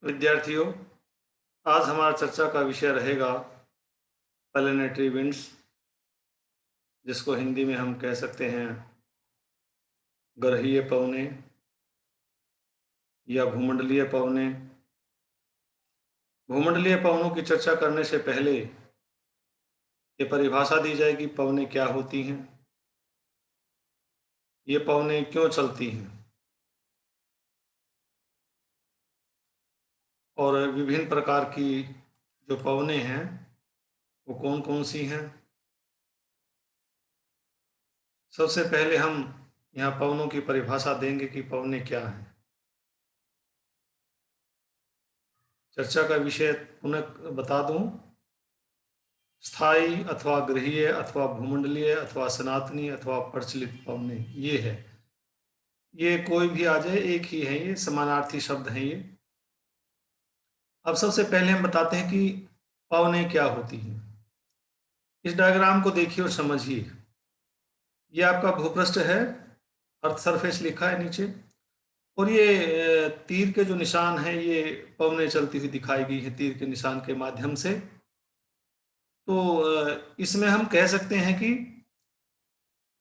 विद्यार्थियों, आज हमारा चर्चा का विषय रहेगा प्लैनेटरी विंड्स, जिसको हिंदी में हम कह सकते हैं ग्रहीय पवनें या भूमंडलीय पवनें। भूमंडलीय पवनों की चर्चा करने से पहले ये परिभाषा दी जाएगी पवनें क्या होती हैं, ये पवनें क्यों चलती हैं और विभिन्न प्रकार की जो पवनें हैं वो कौन कौन सी हैं। सबसे पहले हम यहाँ पवनों की परिभाषा देंगे कि पवनें क्या हैं। चर्चा का विषय पुनः बता दूं, स्थायी अथवा गृहीय अथवा भूमंडलीय अथवा सनातनी अथवा प्रचलित पवनें, ये है। ये कोई भी आ जाए, एक ही है, ये समानार्थी शब्द हैं ये। अब सबसे पहले हम बताते हैं कि पवनें क्या होती हैं। इस डायग्राम को देखिए और समझिए। ये आपका भूपृष्ठ है, अर्थ सरफेस लिखा है नीचे, और ये तीर के जो निशान हैं ये पवनें चलती हुई दिखाई गई है तीर के निशान के माध्यम से। तो इसमें हम कह सकते हैं कि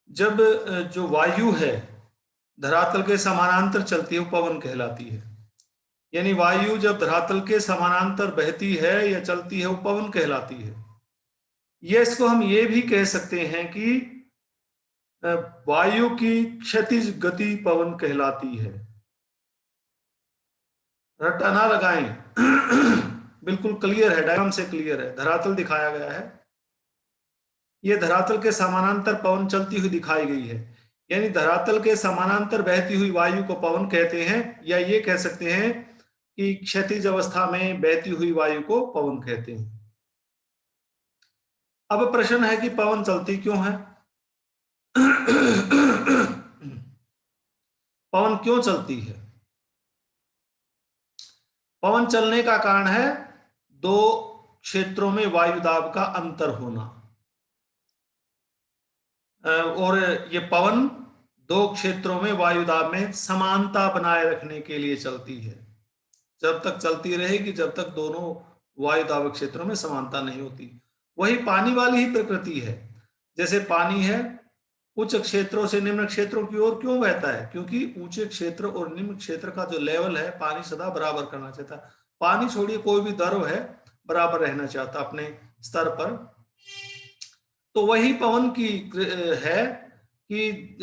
जब जो वायु है धरातल के समानांतर चलती है वो पवन कहलाती है। यानी वायु जब धरातल के समानांतर बहती है या चलती है वो पवन कहलाती है। ये इसको हम ये भी कह सकते हैं कि वायु की क्षैतिज गति पवन कहलाती है। रट्टा ना लगाएं बिल्कुल क्लियर है, डायग्राम से क्लियर है, धरातल दिखाया गया है। ये धरातल के समानांतर पवन चलती हुई दिखाई गई है, यानी धरातल के समानांतर बहती हुई वायु को पवन कहते हैं, या ये कह सकते हैं कि क्षैतिज अवस्था में बहती हुई वायु को पवन कहते हैं। अब प्रश्न है कि पवन चलती क्यों है पवन क्यों चलती है? पवन चलने का कारण है दो क्षेत्रों में वायु दाब का अंतर होना। और ये पवन दो क्षेत्रों में वायु दाब में समानता बनाए रखने के लिए चलती है। जब तक चलती रहेगी जब तक दोनों वायु दाब क्षेत्रों में समानता नहीं होती। वही पानी वाली ही प्रकृति है। जैसे पानी है, उच्च क्षेत्रों से निम्न क्षेत्रों की ओर क्यों बहता है? क्योंकि ऊंचे क्षेत्र और निम्न क्षेत्र का जो लेवल है पानी सदा बराबर करना चाहता है। पानी छोड़िए, कोई भी द्रव है बराबर रहना चाहता अपने स्तर पर। तो वही पवन की है कि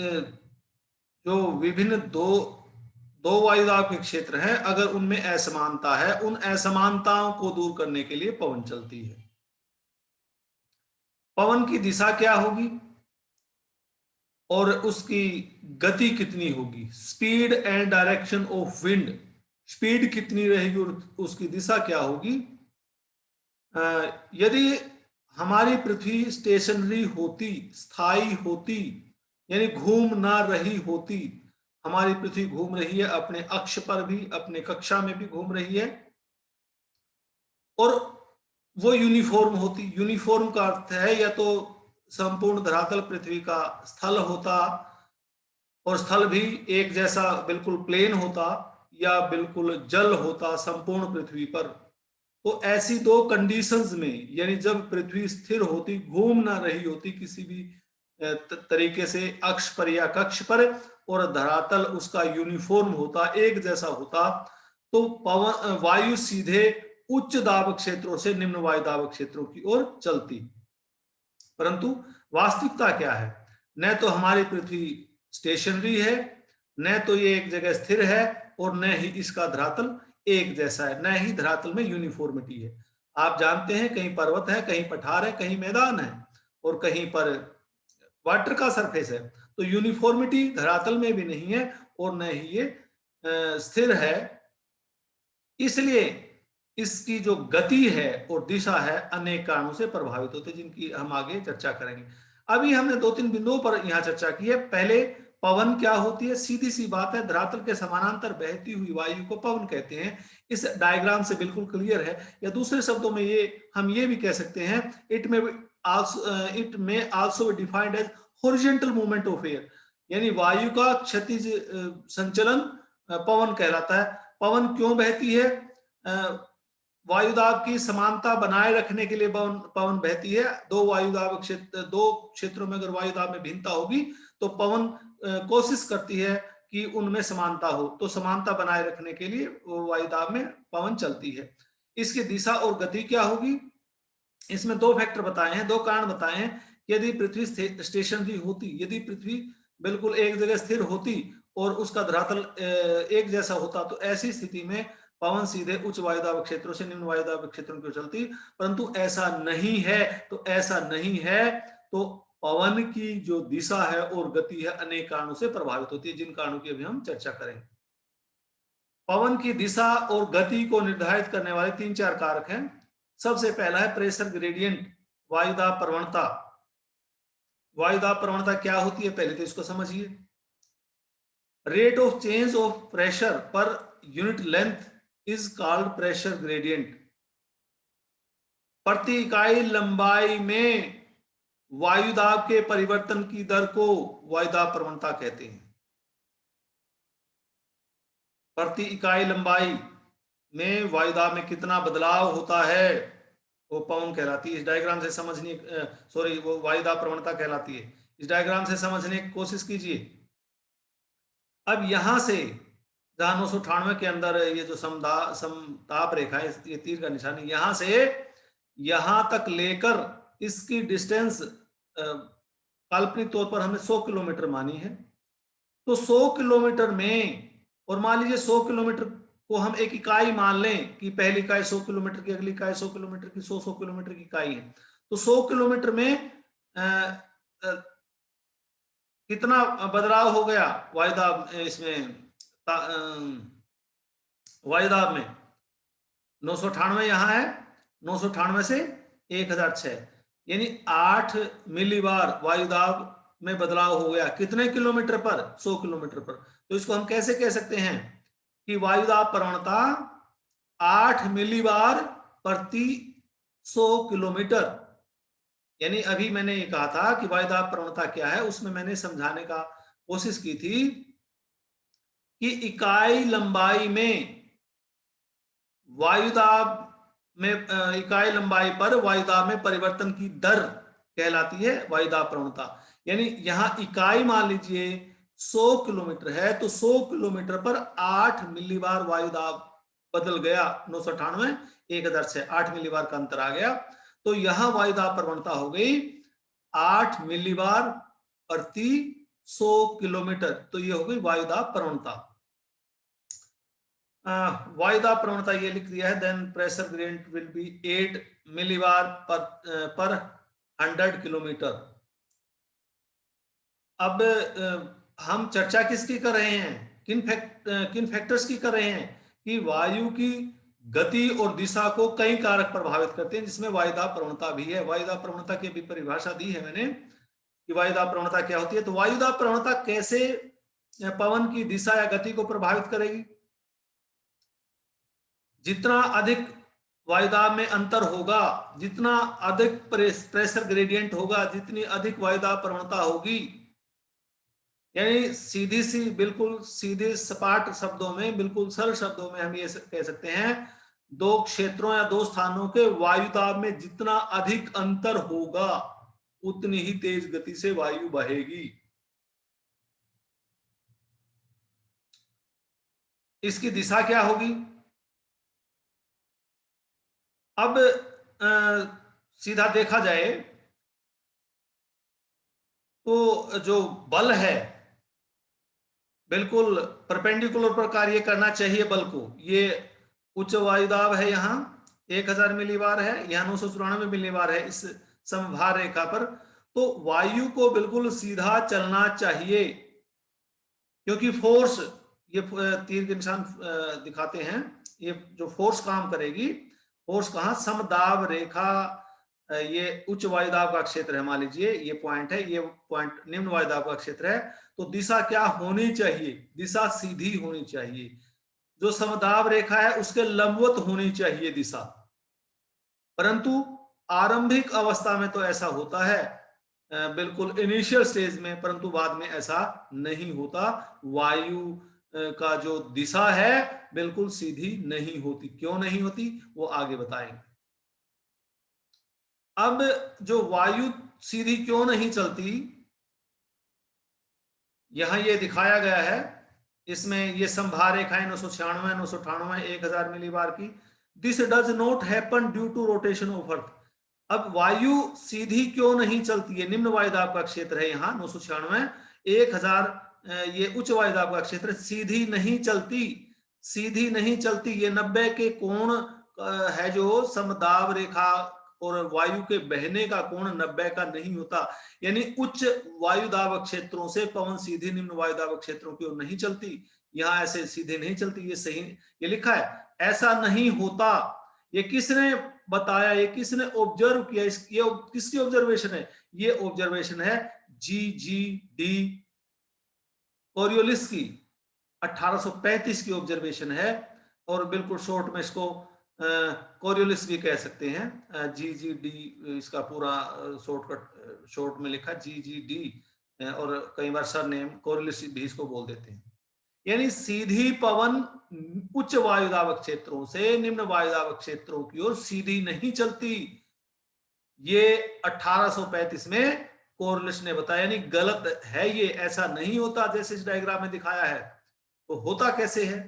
जो विभिन्न दो वायुदाब के क्षेत्र हैं, अगर उनमें असमानता है, उन असमानताओं को दूर करने के लिए पवन चलती है। पवन की दिशा क्या होगी और उसकी गति कितनी होगी? Speed and direction of wind, speed कितनी रहेगी और उसकी दिशा क्या होगी? यदि हमारी पृथ्वी स्टेशनरी होती, स्थायी होती, यानी घूम ना रही होती, हमारी पृथ्वी घूम रही है अपने अक्ष पर भी, अपने कक्षा में भी घूम रही है, और वो यूनिफॉर्म होती। यूनिफॉर्म का अर्थ है या तो संपूर्ण धरातल पृथ्वी का स्थल होता, और स्थल भी एक जैसा बिल्कुल प्लेन होता, या बिल्कुल जल होता संपूर्ण पृथ्वी पर। तो ऐसी दो कंडीशंस में, यानी जब पृथ्वी स्थिर होती, घूम ना रही होती किसी भी तरीके से अक्ष पर या कक्ष पर, और धरातल उसका यूनिफॉर्म होता, एक जैसा होता, तो पवन वायु सीधे उच्च दाब क्षेत्रों से निम्न वायु दाब क्षेत्रों की ओर चलती। परंतु वास्तविकता क्या है? न तो हमारी पृथ्वी स्टेशनरी है, न तो ये एक जगह स्थिर है, और न ही इसका धरातल एक जैसा है, न ही धरातल में यूनिफॉर्मिटी है। आप जानते हैं कहीं पर्वत है, कहीं पठार है, कहीं मैदान है, और कहीं पर वाटर का सरफेस है। तो यूनिफॉर्मिटी धरातल में भी नहीं है और न ही ये स्थिर है। इसलिए इसकी जो गति है और दिशा है अनेक कारणों से प्रभावित होते हैं, जिनकी हम आगे चर्चा करेंगे। अभी हमने दो तीन बिंदुओं पर यहां चर्चा की है। पहले पवन क्या होती है? सीधी सी बात है, धरातल के समानांतर बहती हुई वायु को पवन कहते हैं। इस डायग्राम से बिल्कुल क्लियर है। या दूसरे शब्दों में हम ये भी कह सकते हैं, it may also defined as horizontal movement of air, यानी वायु का क्षैतिज संचलन पवन कहलाता है। पवन क्यों बहती है? वायुदाब की समानता बनाए रखने के लिए पवन बहती है। दो क्षेत्रों में अगर वायुदाब में भिन्नता होगी तो पवन कोशिश करती है कि उनमें समानता हो, तो समानता बनाए रखने के लिए वायुदाब में पवन चलती है। इसकी दिशा और गति क्या होगी, इसमें दो फैक्टर बताए हैं, दो कारण बताए हैं। यदि पृथ्वी स्टेशनरी होती, यदि पृथ्वी बिल्कुल एक जगह स्थिर होती और उसका धरातल एक जैसा होता, तो ऐसी स्थिति में पवन सीधे उच्च वायुदाब क्षेत्रों से निम्न वायुदाब क्षेत्रों की ओर चलती, परंतु ऐसा नहीं है। तो ऐसा नहीं है, तो पवन की जो दिशा है और गति है अनेक कारणों से प्रभावित होती है, जिन कारणों की अभी हम चर्चा करेंगे। पवन की दिशा और गति को निर्धारित करने वाले 3-4 कारक हैं। सबसे पहला है प्रेशर ग्रेडियंट, वायुदाब प्रवणता। वायुदाब प्रवणता क्या होती है, पहले तो इसको समझिए। Rate of change of pressure per unit length is called pressure gradient. प्रति इकाई लंबाई में वायुदाब के परिवर्तन की दर को वायुदाब प्रवणता कहते हैं। प्रति इकाई लंबाई में वायुदाब में कितना बदलाव होता है वो पवन कहलाती है। इस डायग्राम से समझने वो वायुदाब प्रवणता कहलाती है। इस डायग्राम से समझने की कोशिश कीजिए। अब यहां से जहां 998 के अंदर ये जो समताप रेखा है, ये तीर का निशान है, यहां से यहां तक लेकर इसकी डिस्टेंस काल्पनिक तौर पर हमने 100 किलोमीटर मानी है। तो 100 किलोमीटर में, और मान लीजिए 100 किलोमीटर को हम एक इकाई मान लें कि पहली इकाई 100 किलोमीटर की, अगली इकाई 100 किलोमीटर की, 100 किलोमीटर की इकाई है, तो 100 किलोमीटर में कितना बदलाव हो गया वायुदाब इसमें, वायुदाब में 998 यहां है, 998 से 1006, यानी 8 मिलीबार वायुदाब में बदलाव हो गया। कितने किलोमीटर पर, 100 किलोमीटर पर। तो इसको हम कैसे कह सकते हैं कि वायुदाब प्रवणता 8 मिलीबार प्रति 100 किलोमीटर। यानी अभी मैंने ये कहा था कि वायुदाब प्रवणता क्या है, उसमें मैंने समझाने का कोशिश की थी कि इकाई लंबाई में वायुदाब में इकाई लंबाई पर वायुदाब में परिवर्तन की दर कहलाती है वायुदाब प्रवणता। यानी यहां इकाई मान लीजिए 100 किलोमीटर है, तो 100 किलोमीटर पर 8 मिलीबार वायुदाब बदल गया। 998 1006, 8 मिलीबार का अंतर आ गया। तो यहां वायुदाब प्रवणता हो गई 8 मिलीबार प्रति 100 किलोमीटर। तो ये हो गई वायुदाब प्रवणता। वायुदाब प्रवणता ये लिख दिया है, then pressure gradient will be 8 millibar per 100 kilometre. अब हम चर्चा किसकी कर रहे हैं, किन फैक्टर्स की कर रहे हैं कि वायु की गति और दिशा को कई कारक प्रभावित करते हैं, जिसमें वायुदाब प्रवणता भी है। वायुदाब प्रवणता की भी परिभाषा दी है मैंने कि वायुदाब प्रवणता क्या होती है। तो वायुदाब प्रवणता कैसे पवन की दिशा या गति को प्रभावित करेगी। जितना अधिक वायुदाब में अंतर होगा, जितना अधिक प्रेशर ग्रेडियंट होगा, जितनी अधिक वायुदाब प्रवणता होगी, यानी सीधी सी बिल्कुल सीधे सपाट शब्दों में, बिल्कुल सरल शब्दों में हम ये कह सकते हैं, दो क्षेत्रों या दो स्थानों के वायुदाब में जितना अधिक अंतर होगा उतनी ही तेज गति से वायु बहेगी। इसकी दिशा क्या होगी। अब सीधा देखा जाए तो जो बल है बिल्कुल परपेंडिकुलर पर कार्य करना चाहिए बल को। ये उच्च वायुदाब है, यहाँ 1000 मिलीबार है, यहाँ 994 मिलीबार है इस समभार रेखा पर। तो वायु को बिल्कुल सीधा चलना चाहिए, क्योंकि फोर्स, ये तीर के निशान दिखाते हैं, ये जो फोर्स काम करेगी, फोर्स कहाँ, समदाब रेखा, ये उच्च वायुदाब का क्षेत्र है, मान लीजिए ये पॉइंट है, ये पॉइंट निम्न वायुदाब का क्षेत्र है। तो दिशा क्या होनी चाहिए, दिशा सीधी होनी चाहिए। जो समदाब रेखा है उसके लंबवत होनी चाहिए दिशा। परंतु आरंभिक अवस्था में तो ऐसा होता है, बिल्कुल इनिशियल स्टेज में, परंतु बाद में ऐसा नहीं होता। वायु का जो दिशा है बिल्कुल सीधी नहीं होती। क्यों नहीं होती वो आगे बताएंगे। अब जो वायु सीधी क्यों नहीं चलती, यहां ये दिखाया गया है। इसमें ये संभारेखाएं 996, 998, 1000 मिलीबार की। This does not happen due to rotation of earth. अब वायु सीधी क्यों नहीं चलती है? निम्न वायुदाब का क्षेत्र है यहाँ 996, 1000 ये उच्च वायुदाब का क्षेत्र, सीधी नहीं चलती, सीधी नहीं चलती। ये 90 के कोण है जो समदाब रेखा, और वायु के बहने का कोण 90 का नहीं होता। यानी उच्च वायुदाब क्षेत्रों से पवन सीधी निम्न वायुदाब क्षेत्रों की ओर नहीं चलती। यहां ऐसे सीधे नहीं चलती, ये सही, ये लिखा है, ऐसा नहीं होता। ये किसने बताया? ये किसने ऑब्जर्व किया? ये किसकी ऑब्जर्वेशन है? ये ऑब्जर्वेशन है GGD कोरियोलिस की, 1835 की ऑब्जर्वेशन है। और बिल्कुल शॉर्ट में इसको कोरियोलिस भी कह सकते हैं। GGD इसका पूरा शॉर्टकट शॉर्ट में लिखा GGD, और कई बार सर नेम कोरियोलिस भी इसको बोल देते हैं। यानी सीधी पवन उच्च वायुदाब क्षेत्रों से निम्न वायुदाब क्षेत्रों की ओर सीधी नहीं चलती। ये 1835 में कोरियोलिस ने बताया। यानी गलत है ये, ऐसा नहीं होता जैसे इस डायग्राम में दिखाया है। तो होता कैसे है?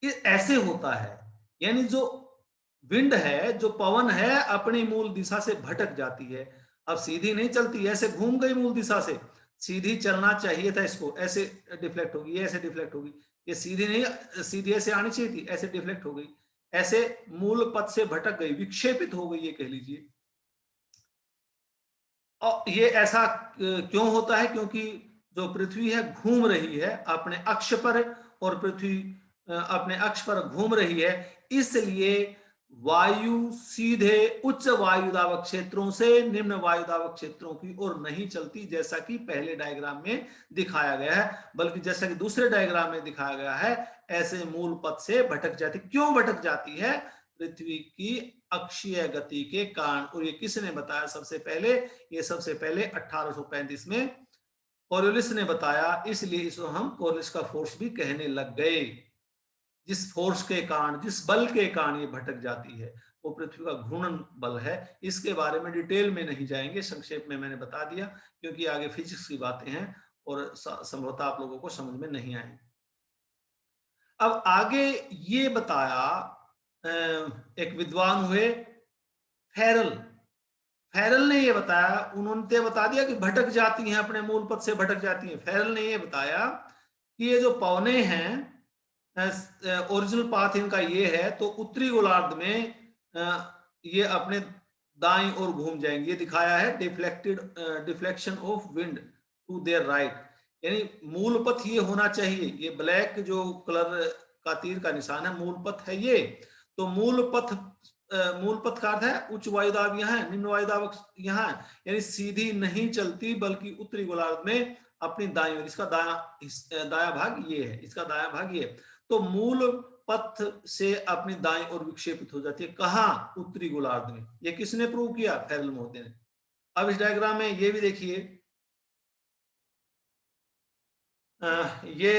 ये ऐसे होता है, यानी जो विंड है, जो पवन है, अपनी मूल दिशा से भटक जाती है। अब सीधी नहीं चलती, ऐसे घूम गई मूल दिशा से। सीधी चलना चाहिए था इसको, ऐसे डिफ्लेक्ट होगी, ये ऐसे डिफ्लेक्ट होगी। ये सीधी नहीं, सीधी ऐसे आनी चाहिए थी, ऐसे डिफ्लेक्ट हो गई, ऐसे मूल पथ से भटक गई, विक्षेपित हो गई, ये कह लीजिए। और ये ऐसा क्यों होता है? क्योंकि जो पृथ्वी है घूम रही है अपने अक्ष पर, और पृथ्वी अपने अक्ष पर घूम रही है, इसलिए वायु सीधे उच्च वायुदाब क्षेत्रों से निम्न वायुदाब क्षेत्रों की ओर नहीं चलती, जैसा कि पहले डायग्राम में दिखाया गया है, बल्कि जैसा कि दूसरे डायग्राम में दिखाया गया है, ऐसे मूल पथ से भटक जाती। क्यों भटक जाती है? पृथ्वी की अक्षीय गति के कारण। और ये किसने बताया सबसे पहले? ये सबसे पहले 1835 में कोरियोलिस ने बताया, इसलिए इसको हम कोरियोलिस का फोर्स भी कहने लग गए। जिस फोर्स के कारण, जिस बल के कारण ये भटक जाती है, वो पृथ्वी का घूर्णन बल है। इसके बारे में डिटेल में नहीं जाएंगे, संक्षेप में मैंने बता दिया, क्योंकि आगे फिजिक्स की बातें हैं और संभवतः आप लोगों को समझ में नहीं आएंगे। अब आगे ये बताया, एक विद्वान हुए फेरल, फेरल ने ये बताया, उन्होंने बता दिया कि भटक जाती हैं, अपने मूल पथ से भटक जाती हैं। फेरल ने ये बताया कि ये जो पवने हैं, ओरिजिनल पाथ इनका ये है, तो उत्तरी गोलार्ध में ये अपने दाईं ओर घूम जाएंगे। ये दिखाया है deflection of wind to their right. यानी मूल पथ ये होना चाहिए, ये ब्लैक जो कलर का तीर का निशान है, मूल पथ है ये। तो मूल पथ का अर्थ है उच्च वायुदाब यहाँ है, निम्न वायुदाब यहाँ है। यानी सीधी नहीं चलती, बल्कि उत्तरी गोलार्ध में अपनी दाईं ओर, इसका दाया भाग ये है, इसका दाया भाग ये है। तो मूल पथ से अपनी दाईं ओर विक्षेपित हो जाती है। कहां? उत्तरी गोलार्ध में। ये किसने प्रूव किया? फेरल महोदय ने। अब इस डायग्राम में ये भी देखिए, ये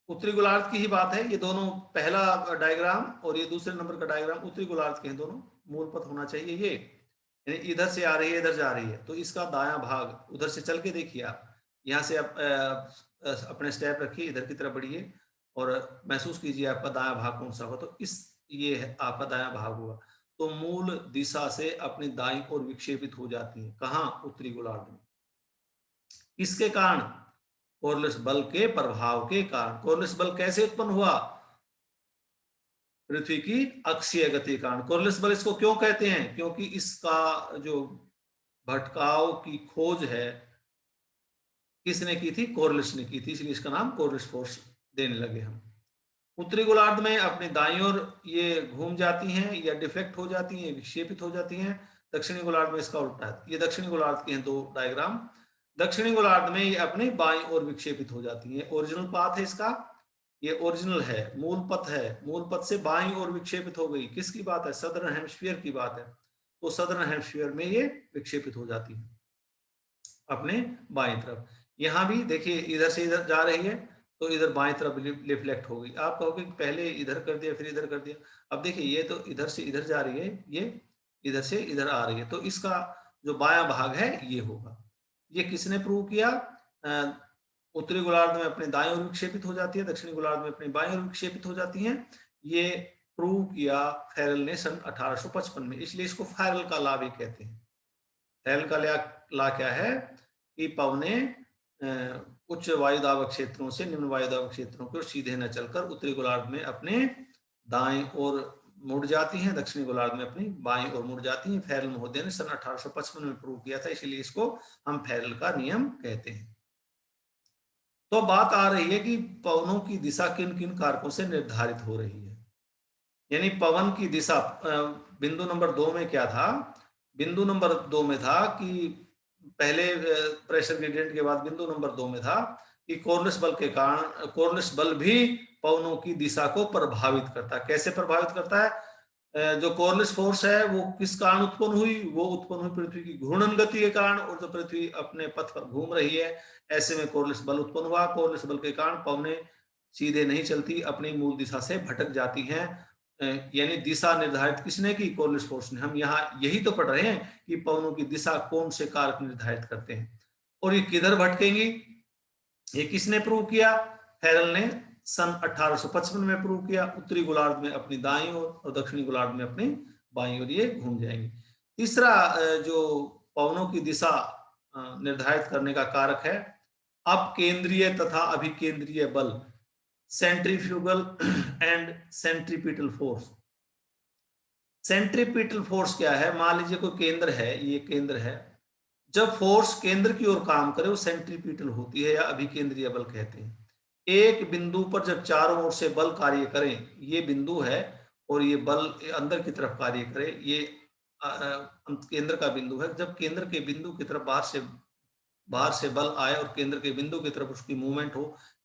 उत्तरी गोलार्ध की ही बात है। ये दोनों, पहला डायग्राम और ये दूसरे नंबर का डायग्राम उत्तरी गोलार्ध के हैं दोनों। मूल पथ होना चाहिए ये, यानी इधर से आ रही है, इधर जा रही है, तो इसका दायां भाग, उधर से चल के देखिए आप, यहाँ से आप अपने स्टेप रखिए, इधर की तरफ बढ़िए और महसूस कीजिए आपका दायां भाग कौन सा होगा। तो इस, ये है आपका दायां भाग हुआ। तो मूल दिशा से अपनी दाईं ओर विक्षेपित हो जाती है। कहाँ? उत्तरी गोलार्ध में। किसके कारण? कोरियोलिस बल के प्रभाव के कारण। कोरियोलिस बल कैसे उत्पन्न हुआ? पृथ्वी की अक्षीय गति कारण। कोरियोलिस बल इसको क्यों कहते हैं? क्योंकि इसका जो भटकाव की खोज है, किसने की थी? कोरियोलिस ने की थी, इसलिए इसका नाम कोरियोलिस फोर्स देने लगे हम। उत्तरी गोलार्ध में अपने दाईं ओर ये घूम जाती हैं या डिफेक्ट हो जाती हैं, विक्षेपित हो जाती हैं। दक्षिणी गोलार्ध में इसका उल्टा है। ये दक्षिणी गोलार्ध के हैं दो डायग्राम। दक्षिणी गोलार्ध में ये अपनी बाईं ओर विक्षेपित हो जाती हैं। ओरिजिनल पाथ है इसका, ये ओरिजिनल है, मूल पथ है। मूल पथ से बाईं ओर विक्षेपित हो गई। किसकी बात है? सदर्न हेमिस्फीयर की बात है। तो सदर्न हेमिस्फीयर में ये विक्षेपित हो जाती है अपने बाईं तरफ। यहाँ भी देखिए इधर से इधर जा रही है तो इधर बाएं तरफ रिफ्लेक्ट होगी। आप कहोगे कि पहले इधर कर दिया फिर इधर कर दिया। अब देखिए ये तो इधर से इधर जा रही है, ये इधर से इधर आ रही है, तो इसका जो बायां भाग है ये होगा। ये किसने प्रूव किया? उत्तरी गोलार्ध में अपने दाएं ओर विक्षेपित हो जाती है, दक्षिणी गोलार्ध में अपनी बाएं ओर विक्षेपित हो जाती है। ये प्रूव किया फेरेल ने सन 1855 में, इसलिए इसको फेरेल का लॉ भी कहते हैं। फेरेल का लॉ क्या है कि पवनें उच्च वायुदाब क्षेत्रों से निम्न वायुदाब क्षेत्रों की ओर सीधे न चलकर उत्तरी गोलार्ध में अपने दाएं ओर मुड़ जाती हैं, दक्षिणी गोलार्ध में अपनी बाएं ओर मुड़ जाती हैं। फेरेल महोदय ने सन 1855 में प्रूव किया था, इसलिए इसको हम फेरेल का नियम कहते हैं। तो बात आ रही है कि पवनों की दिशा किन किन कारकों से निर्धारित हो रही है। यानी पवन की दिशा, बिंदु नंबर 2 में क्या था? बिंदु नंबर 2 में था कि पहले प्रेशर ग्रेडियंट के बाद बिंदु नंबर 2 में था कि कोर्निस बल के कारण कोर्निस बल भी पवनों की दिशा को प्रभावित करता है। कैसे प्रभावित करता है? जो कोर्निस फोर्स है वो किस कारण उत्पन्न हुई? वो उत्पन्न हुई पृथ्वी की घूर्णन गति के कारण, और जो पृथ्वी अपने पथ पर घूम रही है ऐसे में कोर्निस बल उत्पन्न हुआ। कोर्निस बल के कारण पवनें सीधे नहीं चलती, अपनी मूल दिशा से भटक जाती हैं। यानी दिशा निर्धारित किसने की? कोर्निस फोर्स ने। हम यहाँ यही तो पढ़ रहे हैं कि पवनों की दिशा कौन से कारक निर्धारित करते हैं और ये किधर भटकेंगी, ये किसने प्रूव किया? फेरेल ने सन 1855 में प्रूव किया। उत्तरी गोलार्ध में अपनी दाईं ओर और दक्षिणी गोलार्ध में अपनी बाईं ओर ये घूम जाएंगी। तीसरा जो पवनों की दिशा निर्धारित करने का कारक है अपकेंद्रीय तथा अभिकेंद्रीय बल, centrifugal and centripetal force. Centripetal force क्या है? मान लीजिए कोई केंद्र है, ये केंद्र है, जब फोर्स केंद्र की ओर काम करे वो सेंट्रीपिटल होती है या अभिकेंद्रीय बल कहते हैं। एक बिंदु पर जब चारों ओर से बल कार्य करें, ये बिंदु है और ये बल अंदर की तरफ कार्य करे, ये केंद्र का बिंदु है। जब केंद्र के बिंदु की तरफ बाहर से बल आए और केंद्र के बिंदु की तरफ उसकी मूवमेंट हो,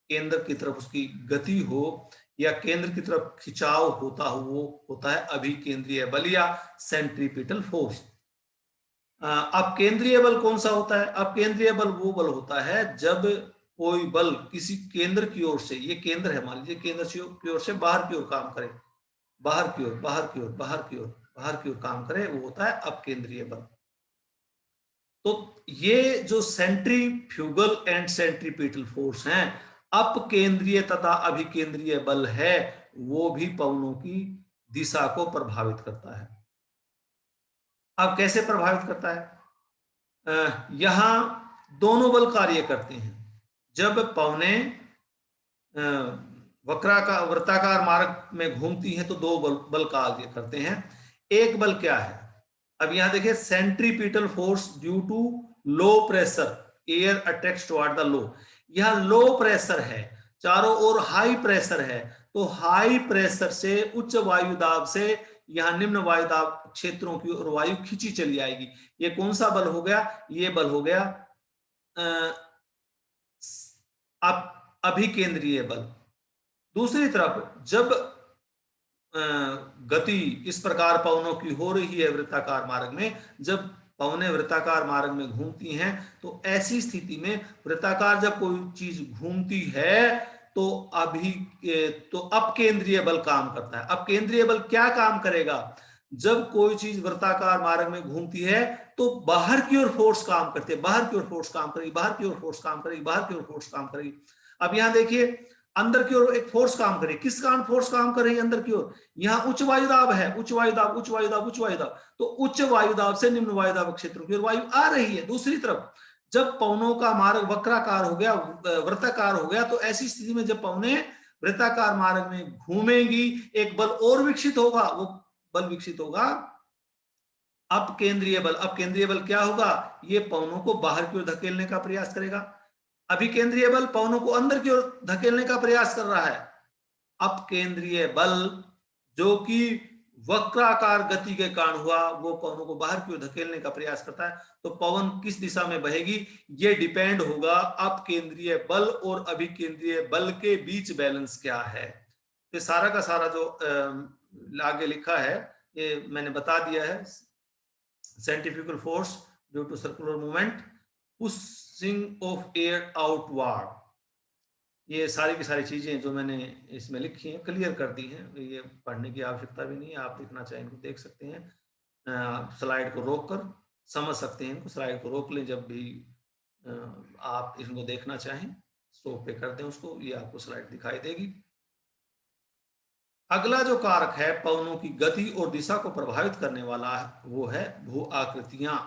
केंद्र की तरफ उसकी गति हो या केंद्र की तरफ खिंचाव होता हो, वो होता है अभिकेंद्रीय बल या सेंट्रीपिटल फोर्स। अब केंद्रीय बल कौन सा होता है? अब केंद्रीय बल वो बल होता है जब कोई बल किसी केंद्र की ओर से, ये केंद्र है, मान लीजिए केंद्र की ओर से बाहर की ओर काम करे, बाहर की ओर बाहर की ओर बाहर की ओर बाहर की ओर काम करे, वो होता है अपकेंद्रीय बल। तो ये जो सेंट्रीफ्यूगल एंड सेंट्रीपिटल फोर्स हैं, अपकेंद्रीय तथा अभिकेंद्रीय बल है, वो भी पवनों की दिशा को प्रभावित करता है। अब कैसे प्रभावित करता है? यहां दोनों बल कार्य करते हैं। जब पवनें वृत्ताकार मार्ग में घूमती हैं तो दो बल कार्य करते हैं। एक बल क्या है? अब यहां देखिए, centripetal force due to low pressure, air attracts toward the low. यहां लो प्रेशर है, चारों ओर हाई प्रेशर है, तो हाई प्रेशर से उच्च वायु दाब से यहां निम्न वायु दाब क्षेत्रों की ओर वायु खींची चली आएगी। ये कौन सा बल हो गया? ये बल हो गया अभिकेंद्रीय बल। दूसरी तरफ जब गति इस प्रकार पवनों की हो रही है वृत्ताकार मार्ग में, जब पवनें वृत्ताकार मार्ग में घूमती हैं, तो ऐसी स्थिति में वृत्ताकार जब कोई चीज घूमती है तो अपकेंद्रीय बल काम करता है। अपकेंद्रीय बल क्या काम करेगा? जब कोई चीज वृत्ताकार मार्ग में घूमती है तो बाहर की ओर फोर्स काम करती है, बाहर की ओर फोर्स काम करेगी, बाहर की ओर फोर्स काम करेगी, बाहर की ओर फोर्स काम करेगी। अब यहां देखिए, अंदर की ओर एक फोर्स काम करे, किस कारण फोर्स काम कर रही है अंदर की ओर? यहाँ उच्च वायुदाब है, उच्च वायुदाब उच्च वायुदाब उच्च वायुदाब, तो उच्च वायुदाब से निम्न वायुदाब क्षेत्रों की ओर वायु आ रही है। दूसरी तरफ जब पवनों का मार्ग वक्राकार हो गया, वृत्ताकार हो गया, तो ऐसी स्थिति में जब पवनें वृत्ताकार मार्ग में घूमेंगी, एक बल और विकसित होगा। वो बल विकसित होगा अपकेंद्रीय बल। अपकेंद्रीय बल क्या होगा? ये पवनों को बाहर की ओर धकेलने का प्रयास करेगा। अभिकेंद्रीय बल पवनों को अंदर की ओर धकेलने का प्रयास कर रहा है। अपकेंद्रीय बल जो कि वक्राकार गति के कारण हुआ, वो पवनों को बाहर की ओर धकेलने का प्रयास करता है। तो पवन किस दिशा में बहेगी, ये डिपेंड होगा अपकेंद्रीय बल और अभिकेंद्रीय बल के बीच बैलेंस क्या है। तो सारा का सारा जो आगे लिखा है ये मैंने बता दिया है। Centrifugal force due to circular movement, उस पुशिंग ऑफ एयर आउटवर्ड। ये सारी की सारी चीजें जो मैंने इसमें लिखी हैं क्लियर कर दी हैं, ये पढ़ने की आवश्यकता भी नहीं है, आप देखना चाहें इनको देख सकते हैं। स्लाइड को रोक कर समझ सकते हैं इनको, स्लाइड को रोक लें जब भी अ, आप इसको देखना चाहें, स्टॉप पे कर दें उसको, ये आपको स्लाइड दिखाई देगी। अगला जो कारक है पवनों की गति और दिशा को प्रभावित करने वाला वो है भू आकृतियां।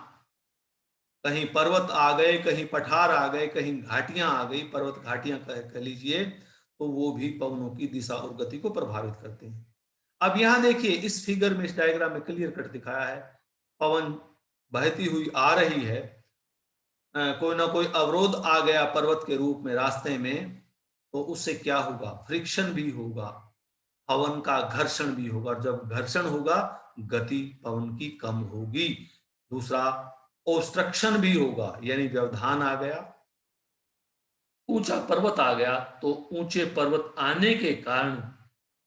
कहीं पर्वत आ गए, कहीं पठार आ गए, कहीं घाटियां आ गई, पर्वत घाटियां कह लीजिए, तो वो भी पवनों की दिशा और गति को प्रभावित करते हैं। अब यहां देखिए इस फिगर में, इस डायग्राम में क्लियर कट दिखाया है, पवन बहती हुई आ रही है, कोई ना कोई अवरोध आ गया पर्वत के रूप में रास्ते में, तो उससे क्या होगा, फ्रिक्शन भी होगा, पवन का घर्षण भी होगा। जब घर्षण होगा गति पवन की कम होगी। दूसरा, ओब्स्ट्रक्शन भी होगा, यानी व्यवधान आ गया, ऊंचा पर्वत आ गया तो ऊंचे पर्वत आने के कारण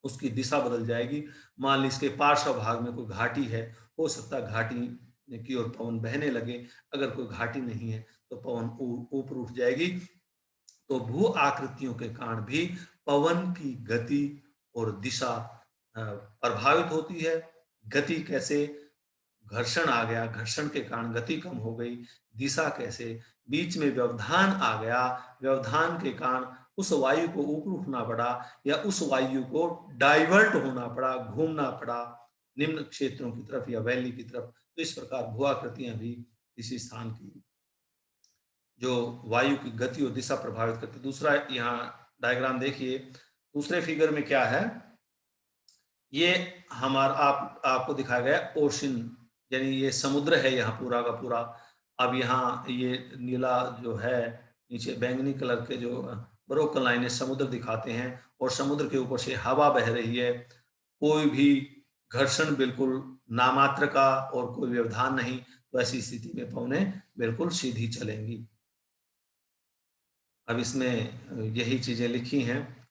उसकी दिशा बदल जाएगी। मान ली इसके पार्श्व भाग में कोई घाटी है, हो सकता है घाटी की ओर पवन बहने लगे, अगर कोई घाटी नहीं है तो पवन ऊपर उठ जाएगी। तो भू आकृतियों के कारण भी पवन की गति और दिशा प्रभावित होती है। गति कैसे, घर्षण आ गया, घर्षण के कारण गति कम हो गई। दिशा कैसे, बीच में व्यवधान आ गया, व्यवधान के कारण उस वायु को ऊपर उठना पड़ा या उस वायु को डाइवर्ट होना पड़ा, घूमना पड़ा निम्न क्षेत्रों की तरफ या वैली की तरफ। तो इस प्रकार भू आकृतियां भी किसी स्थान की जो वायु की गति और दिशा प्रभावित करती। दूसरा यहाँ डायग्राम देखिए, दूसरे फिगर में क्या है, ये हमारा आपको दिखाया गया ओशन, यानी ये समुद्र है यहाँ पूरा का पूरा। अब यहाँ ये नीला जो है, नीचे बैंगनी कलर के जो ब्रोकन लाइनें समुद्र दिखाते हैं, और समुद्र के ऊपर से हवा बह रही है, कोई भी घर्षण बिल्कुल नामात्र का और कोई व्यवधान नहीं, तो ऐसी स्थिति में पवनें बिल्कुल सीधी चलेंगी। अब इसमें यही चीजें लिखी हैं,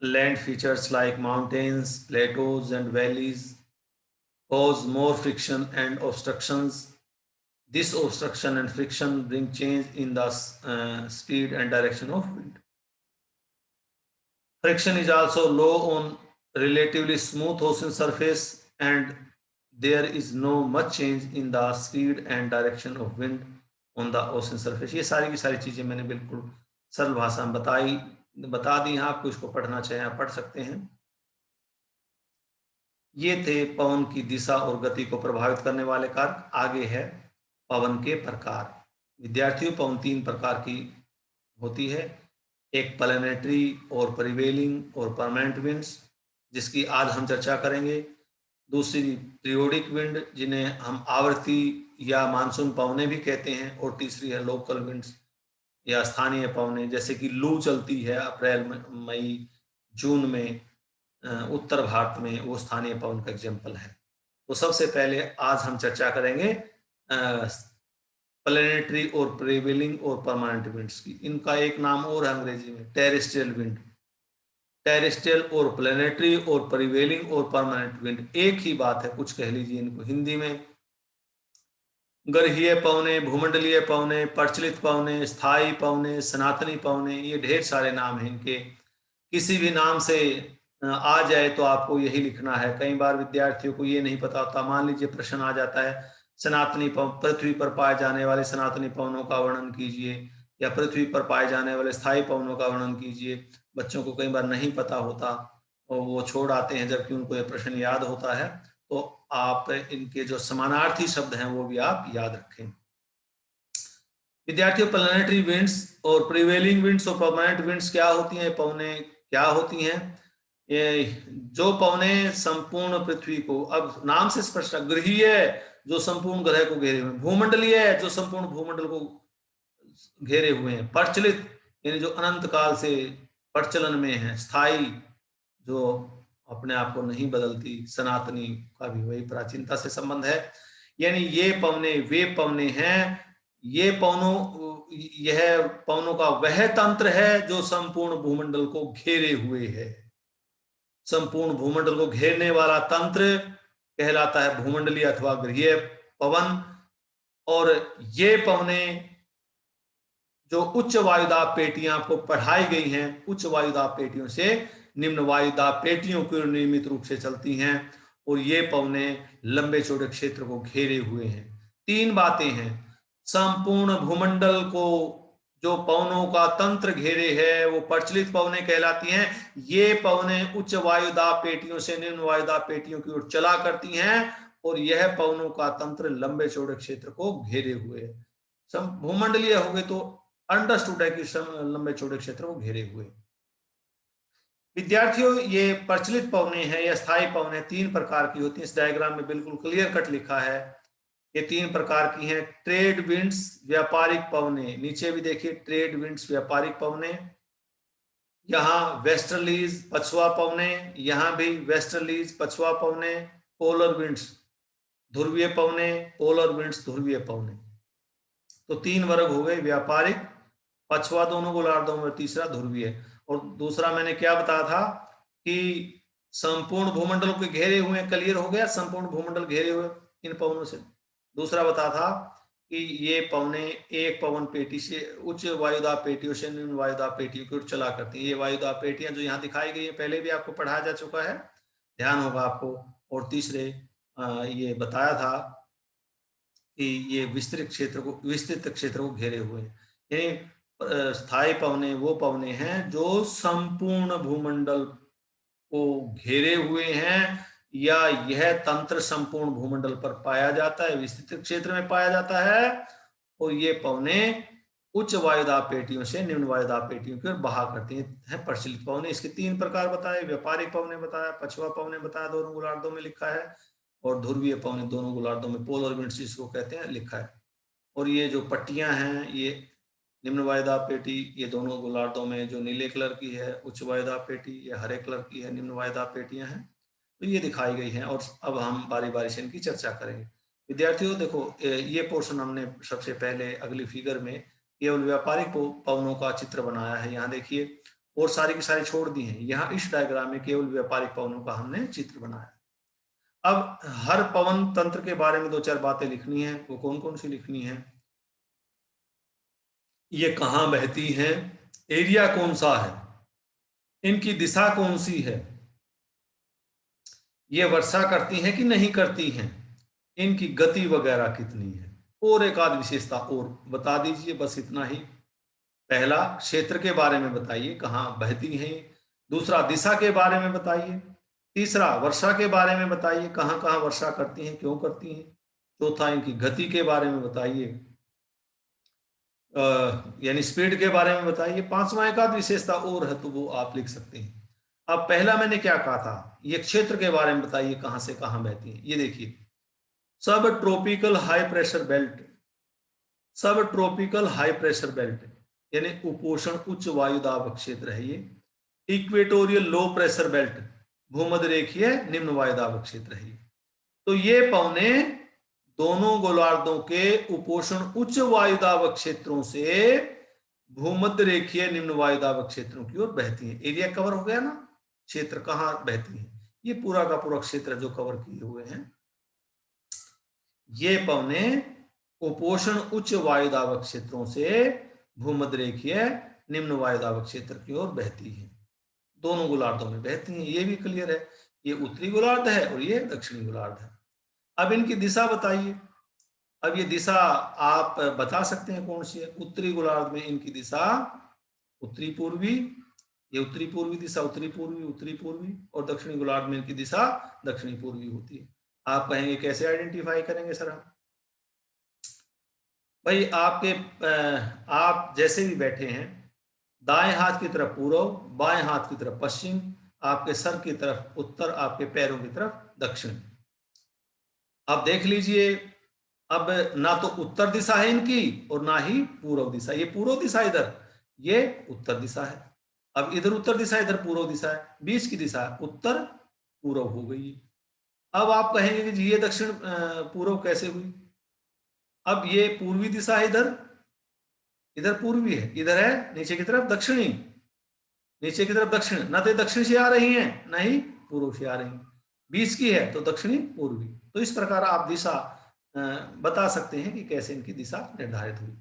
land features like mountains, Plato's and valleys cause more friction and obstructions. This obstruction and friction bring change in the speed and direction of wind. Friction is also low on relatively smooth ocean surface, and there is no much change in the speed and direction of wind on the ocean surface. ये सारी की सारी चीजें मैंने बिल्कुल सरल भाषा में बता दी हैं, आपको इसको पढ़ना चाहें आप पढ़ सकते हैं। ये थे पवन की दिशा और गति को प्रभावित करने वाले कारक। आगे है पवन के प्रकार। विद्यार्थियों, पवन 3 प्रकार की होती है, एक प्लैनेटरी और प्रिवेलिंग और परमानेंट विंड्स, जिसकी आज हम चर्चा करेंगे। दूसरी पीरियोडिक विंड, जिन्हें हम आवर्ती या मानसून पवनें भी कहते हैं, और तीसरी है लोकल विंड्स या स्थानीय पवनें, जैसे कि लू चलती है अप्रैल मई जून में उत्तर भारत में, वो स्थानीय पवन का एग्जाम्पल है। तो सबसे पहले आज हम चर्चा करेंगे प्लैनेटरी और प्रिवेलिंग और परमानेंट विंड्स की। इनका एक नाम और है अंग्रेजी में, टेरेस्ट्रियल विंड। टेरेस्ट्रियल और प्लैनेटरी और प्रिवेलिंग और परमानेंट विंड एक ही बात है, कुछ कह लीजिए इनको हिंदी में। गर्हीय पवने, भूमंडलीय पवने, प्रचलित पवने, स्थायी पवने, सनातनी पवने, ये ढेर सारे नाम हैं इनके। किसी भी नाम से आ जाए तो आपको यही लिखना है। कई बार विद्यार्थियों को ये नहीं पता होता, मान लीजिए प्रश्न आ जाता है सनातनी पवन, पृथ्वी पर पाए जाने वाले सनातनी पवनों का वर्णन कीजिए, या पृथ्वी पर पाए जाने वाले स्थायी पवनों का वर्णन कीजिए। बच्चों को कई बार नहीं पता होता और वो छोड़ आते हैं, जबकि उनको ये प्रश्न याद होता है। तो आप इनके जो समानार्थी शब्द हैं वो भी आप याद रखें। विद्यार्थियों, प्लैनेटरी विंड्स और प्रिवेलिंग विंड्स और परमानेंट विंड्स क्या होती हैं, पवनें क्या होती हैं? ये जो पवनें संपूर्ण पृथ्वी को, अब नाम से स्पष्ट है, गृहीय जो संपूर्ण ग्रह को घेरे हुए, भूमंडलीय जो संपूर्ण भूमंडल को घेरे हुए हैं, प्रचलित यानी जो अनंत काल से प्रचलन में है, स्थायी जो अपने आप को नहीं बदलती, सनातनी का भी वही प्राचीनता से संबंध है। यानी ये पवने वे पवने हैं, यह पवनों का वह तंत्र है जो संपूर्ण भूमंडल को घेरे हुए है। संपूर्ण भूमंडल को घेरने वाला तंत्र कहलाता है भूमंडलीय अथवा गृहीय पवन। और ये पवने जो उच्च वायुदाब पेटियां आपको पढ़ाई गई हैं, उच्च वायुदाब पेटियों से निम्न वायुदाब पेटियों की ओर नियमित रूप से चलती हैं और ये पवने लंबे चौड़े क्षेत्र को घेरे हुए हैं। तीन बातें हैं, संपूर्ण भूमंडल को जो पवनों का तंत्र घेरे है वो प्रचलित पवने कहलाती हैं। ये पवने उच्च वायुदाब पेटियों से निम्न वायुदाब पेटियों की ओर चला करती हैं और यह पवनों का तंत्र लंबे चौड़े क्षेत्र को घेरे हुए है। भूमंडलीय हो गए तो अंडरस्टूड है कि लंबे चौड़े क्षेत्र को घेरे हुए। विद्यार्थियों, ये प्रचलित पवने हैं या स्थायी पवने तीन प्रकार की होती हैं। इस डायग्राम में बिल्कुल क्लियर कट लिखा है, ये तीन प्रकार की हैं। ट्रेड विंड्स, व्यापारिक पवने, नीचे भी देखिए ट्रेड विंड्स व्यापारिक पवने, यहाँ वेस्टर्लीज पछुआ पवने, यहाँ भी वेस्टर्लीज पछुआ पवने। पोलर विंड्स ध्रुवीय पवने, पोलर विंड्स ध्रुवीय पवने। तो तीन वर्ग हो गए, व्यापारिक, पछुआ दोनों गोलार्धों में, तीसरा ध्रुवीय। और दूसरा मैंने क्या बताया था कि संपूर्ण भूमंडल के घेरे हुए, क्लियर हो गया, संपूर्ण भूमंडल घेरे हुए इन पवनों से। दूसरा बता था कि ये पवने एक पवन पेटी से उच्च वायुदाब पेटियों से निम्न वायुदाब पेटियों की ओर चला करती हैं। ये वायुदाब पेटियां जो यहाँ दिखाई गई है पहले भी आपको पढ़ाया जा चुका है, ध्यान होगा आपको। और तीसरे ये बताया था कि ये विस्तृत क्षेत्र को घेरे हुए हैं। यानी स्थायी पवने वो पवने हैं जो संपूर्ण भूमंडल को घेरे हुए हैं, या यह तंत्र संपूर्ण भूमंडल पर पाया जाता है, विस्तृत क्षेत्र में पाया जाता है। और ये पवने उच्च वायुदाब पेटियों से निम्न वायुदाब पेटियों की ओर बहा करती हैं प्रचलित पवने। इसके तीन प्रकार बताए, व्यापारिक पवने बताया, पछुआ पवने बताया, दोनों गोलार्धों में लिखा है, और ध्रुवीय पवने दोनों गोलार्धों में, पोलर विंड्स जिसको कहते हैं, लिखा है। और ये जो पट्टियां हैं, ये निम्न वायुदाब पेटी, ये दोनों गोलार्धों में जो नीले कलर की है उच्च वायुदाब पेटी, ये हरे कलर की है निम्न वायुदाब पेटियां हैं, तो ये दिखाई गई हैं। और अब हम बारी बारी से इनकी चर्चा करेंगे। विद्यार्थियों देखो, ये पोर्शन हमने सबसे पहले अगली फिगर में केवल व्यापारिक पवनों का चित्र बनाया है, यहाँ देखिए, और सारी की सारी छोड़ दी है। यहाँ इस डायग्राम में केवल व्यापारिक पवनों का हमने चित्र बनाया। अब हर पवन तंत्र के बारे में दो चार बातें लिखनी है, वो कौन कौन सी लिखनी है, ये कहाँ बहती हैं, एरिया कौन सा है, इनकी दिशा कौन सी है, ये वर्षा करती हैं कि नहीं करती हैं, इनकी गति वगैरह कितनी है, और एक आध विशेषता और बता दीजिए, बस इतना ही। पहला, क्षेत्र के बारे में बताइए, कहाँ बहती हैं। दूसरा, दिशा के बारे में बताइए। तीसरा, वर्षा के बारे में बताइए, कहाँ कहाँ वर्षा करती हैं, क्यों करती हैं। चौथा, इनकी गति के बारे में बताइए, यानी स्पीड के बारे में बताइए। पांचवा एक आध विशेषता और है तो वो आप लिख सकते हैं। अब पहला मैंने क्या कहा था, ये क्षेत्र के बारे में बताइए, कहां से कहां बहती है। ये देखिए, सब ट्रॉपिकल हाई प्रेशर बेल्ट, सब ट्रॉपिकल हाई प्रेशर बेल्ट यानी उपोषण उच्च वायुदाब क्षेत्र है ये। इक्वेटोरियल लो प्रेशर बेल्ट, भूमध्य रेखीय निम्न वायुदाब क्षेत्र है ये। तो ये पवने दोनों गोलार्धों के उपोषण उच्च वायुदाब क्षेत्रों से भूमध्य रेखीय निम्न वायुदाब क्षेत्रों की ओर बहती हैं। एरिया कवर हो गया ना, क्षेत्र कहाँ बहती हैं, ये पूरा का पूरा क्षेत्र जो कवर किए हुए हैं। ये पवने उपोषण उच्च वायुदाब क्षेत्रों से भूमध्य रेखीय निम्न वायुदाब क्षेत्र की ओर बहती हैं, दोनों गोलार्धों में बहती हैं, ये भी क्लियर है। ये उत्तरी गोलार्ध है और ये दक्षिणी गोलार्ध है। अब इनकी दिशा बताइए। अब ये दिशा आप बता सकते हैं कौन सी है। उत्तरी गोलार्ध में इनकी दिशा उत्तरी पूर्वी, ये उत्तरी पूर्वी दिशा, उत्तरी पूर्वी, और दक्षिणी गोलार्ध में इनकी दिशा दक्षिणी पूर्वी होती है। आप कहेंगे कैसे आइडेंटिफाई करेंगे सर हम। भाई आप जैसे भी बैठे हैं, दाएं हाथ की तरफ पूर्व, बाएं हाथ की तरफ पश्चिम, आपके सर की तरफ उत्तर, आपके पैरों की तरफ दक्षिण। अब देख लीजिए, अब ना तो उत्तर दिशा है इनकी और ना ही पूर्व दिशा। ये पूर्व दिशा इधर, ये उत्तर दिशा है। अब इधर उत्तर दिशा, इधर पूर्व दिशा है, बीच की दिशा उत्तर पूर्व हो गई। अब आप कहेंगे कि ये दक्षिण पूर्व कैसे हुई। अब ये पूर्वी दिशा है, इधर इधर पूर्वी है, इधर है नीचे की तरफ दक्षिणी, नीचे की तरफ दक्षिण, ना तो दक्षिण से आ रही है ना ही पूर्व से आ रही है, बीच की है तो दक्षिणी पूर्वी। तो इस प्रकार आप दिशा बता सकते हैं कि कैसे इनकी दिशा निर्धारित हुई।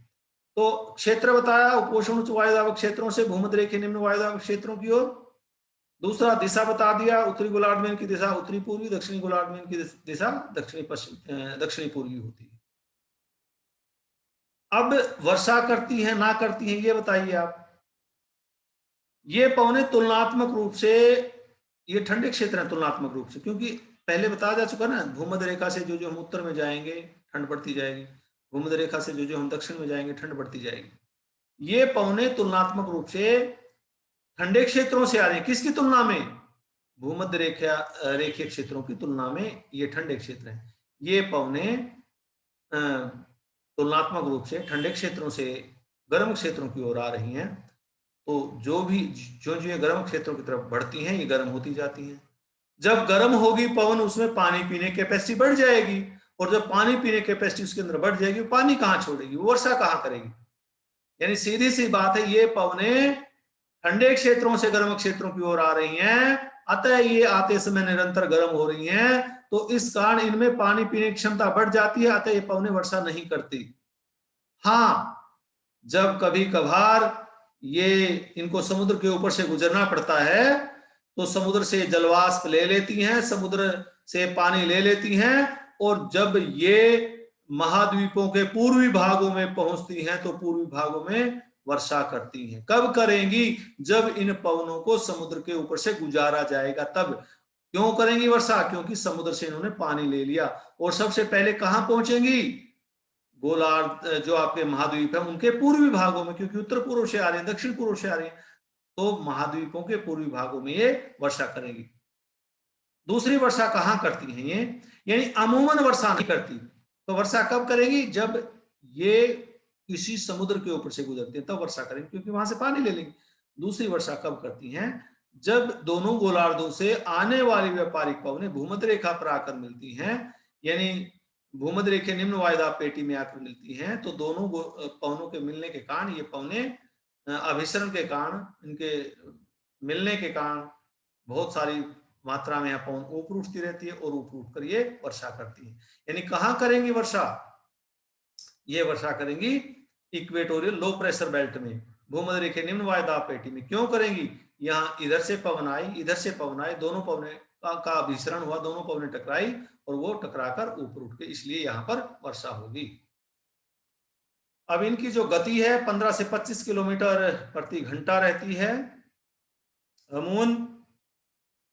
तो क्षेत्र बताया उपोष्ण उच्च वायुदायक क्षेत्रों से भूमध्य रेखीय निम्न वायुदायक क्षेत्रों की ओर। दूसरा दिशा बता दिया, उत्तरी गोलार्ध में इनकी दिशा उत्तरी पूर्वी, दक्षिणी गोलार्ध में इनकी दिशा दक्षिणी पश्चिम दक्षिणी पूर्वी होती है। अब वर्षा करती है ना करती है ये बताइए आप। ये पवनें तुलनात्मक रूप से, ये ठंडे क्षेत्र है तुलनात्मक रूप से, क्योंकि पहले बताया जा चुका ना, भूमध्य रेखा से जो जो हम उत्तर में जाएंगे ठंड बढ़ती जाएगी, भूमध्य रेखा से जो जो हम दक्षिण में जाएंगे ठंड बढ़ती जाएगी। ये पवनें तुलनात्मक रूप से ठंडे क्षेत्रों से आ रही है। किसकी तुलना में? भूमध्य रेखीय क्षेत्रों की तुलना में ये ठंडे क्षेत्र हैं। ये पवनें तुलनात्मक रूप से ठंडे क्षेत्रों से गर्म क्षेत्रों की ओर आ रही हैं। तो जो जो ये गर्म क्षेत्रों की तरफ बढ़ती हैं, ये गर्म होती जाती हैं। जब गर्म होगी पवन, उसमें पानी पीने की कैपेसिटी बढ़ जाएगी, और जब पानी पीने की कैपेसिटी उसके अंदर बढ़ जाएगी, पानी कहाँ छोड़ेगी, वो वर्षा कहाँ करेगी। यानी सीधी सी बात है, ये पवनें ठंडे क्षेत्रों से गर्म क्षेत्रों की ओर आ रही हैं, अतः ये आते समय निरंतर गर्म हो रही हैं, तो इस कारण इनमें पानी पीने की क्षमता बढ़ जाती है, अतः ये पवनें वर्षा नहीं करती। हाँ, जब कभी कभार ये इनको समुद्र के ऊपर से गुजरना पड़ता है, तो समुद्र से जलवाष्प ले लेती हैं, समुद्र से पानी ले लेती हैं, और जब ये महाद्वीपों के पूर्वी भागों में पहुंचती हैं, तो पूर्वी भागों में वर्षा करती हैं। कब करेंगी? जब इन पवनों को समुद्र के ऊपर से गुजारा जाएगा तब। क्यों करेंगी वर्षा? क्योंकि समुद्र से इन्होंने पानी ले लिया। और सबसे पहले कहां पहुंचेंगी? गोलार्ध, जो आपके महाद्वीप है उनके पूर्वी भागों में, क्योंकि उत्तर पूर्व से आ रहे हैं, दक्षिण पूर्व से आ रहे हैं, तो महाद्वीपों के पूर्वी भागों में ये वर्षा करेंगी। दूसरी वर्षा कहां करती हैं ये? यानी अमूमन वर्षा नहीं करती। तो वर्षा कब करेगी? जब ये किसी समुद्र के ऊपर से गुजरती है तब वर्षा करेंगे, क्योंकि वहां से पानी ले लेंगे। दूसरी वर्षा कब करती हैं? जब दोनों गोलार्धों से आने वाली व्यापारिक पवनें भूमध्य रेखा पर आकर मिलती हैं, यानी भूमध्य रेखा निम्न वायुदाब पेटी में आकर मिलती हैं, तो दोनों पवनों के मिलने के कारण ये पवनें अभिसरण के कारण, इनके मिलने के कारण बहुत सारी मात्रा में यहाँ पवन ऊपर उठती रहती है, और ऊपर उठकर ये वर्षा करती है। यानी कहाँ करेंगी वर्षा? ये वर्षा करेंगी इक्वेटोरियल लो प्रेशर बेल्ट में, भूमध्य रेखा निम्न वायुदाब पेटी में। क्यों करेंगी? यहाँ इधर से पवन आई, इधर से पवन आई, दोनों पवनें का अभिसरण हुआ, दोनों पवनें टकराई, और वो टकराकर ऊपर उठ के, इसलिए यहाँ पर वर्षा होगी। अब इनकी जो गति है 15 से 25 किलोमीटर प्रति घंटा रहती है अमूमन,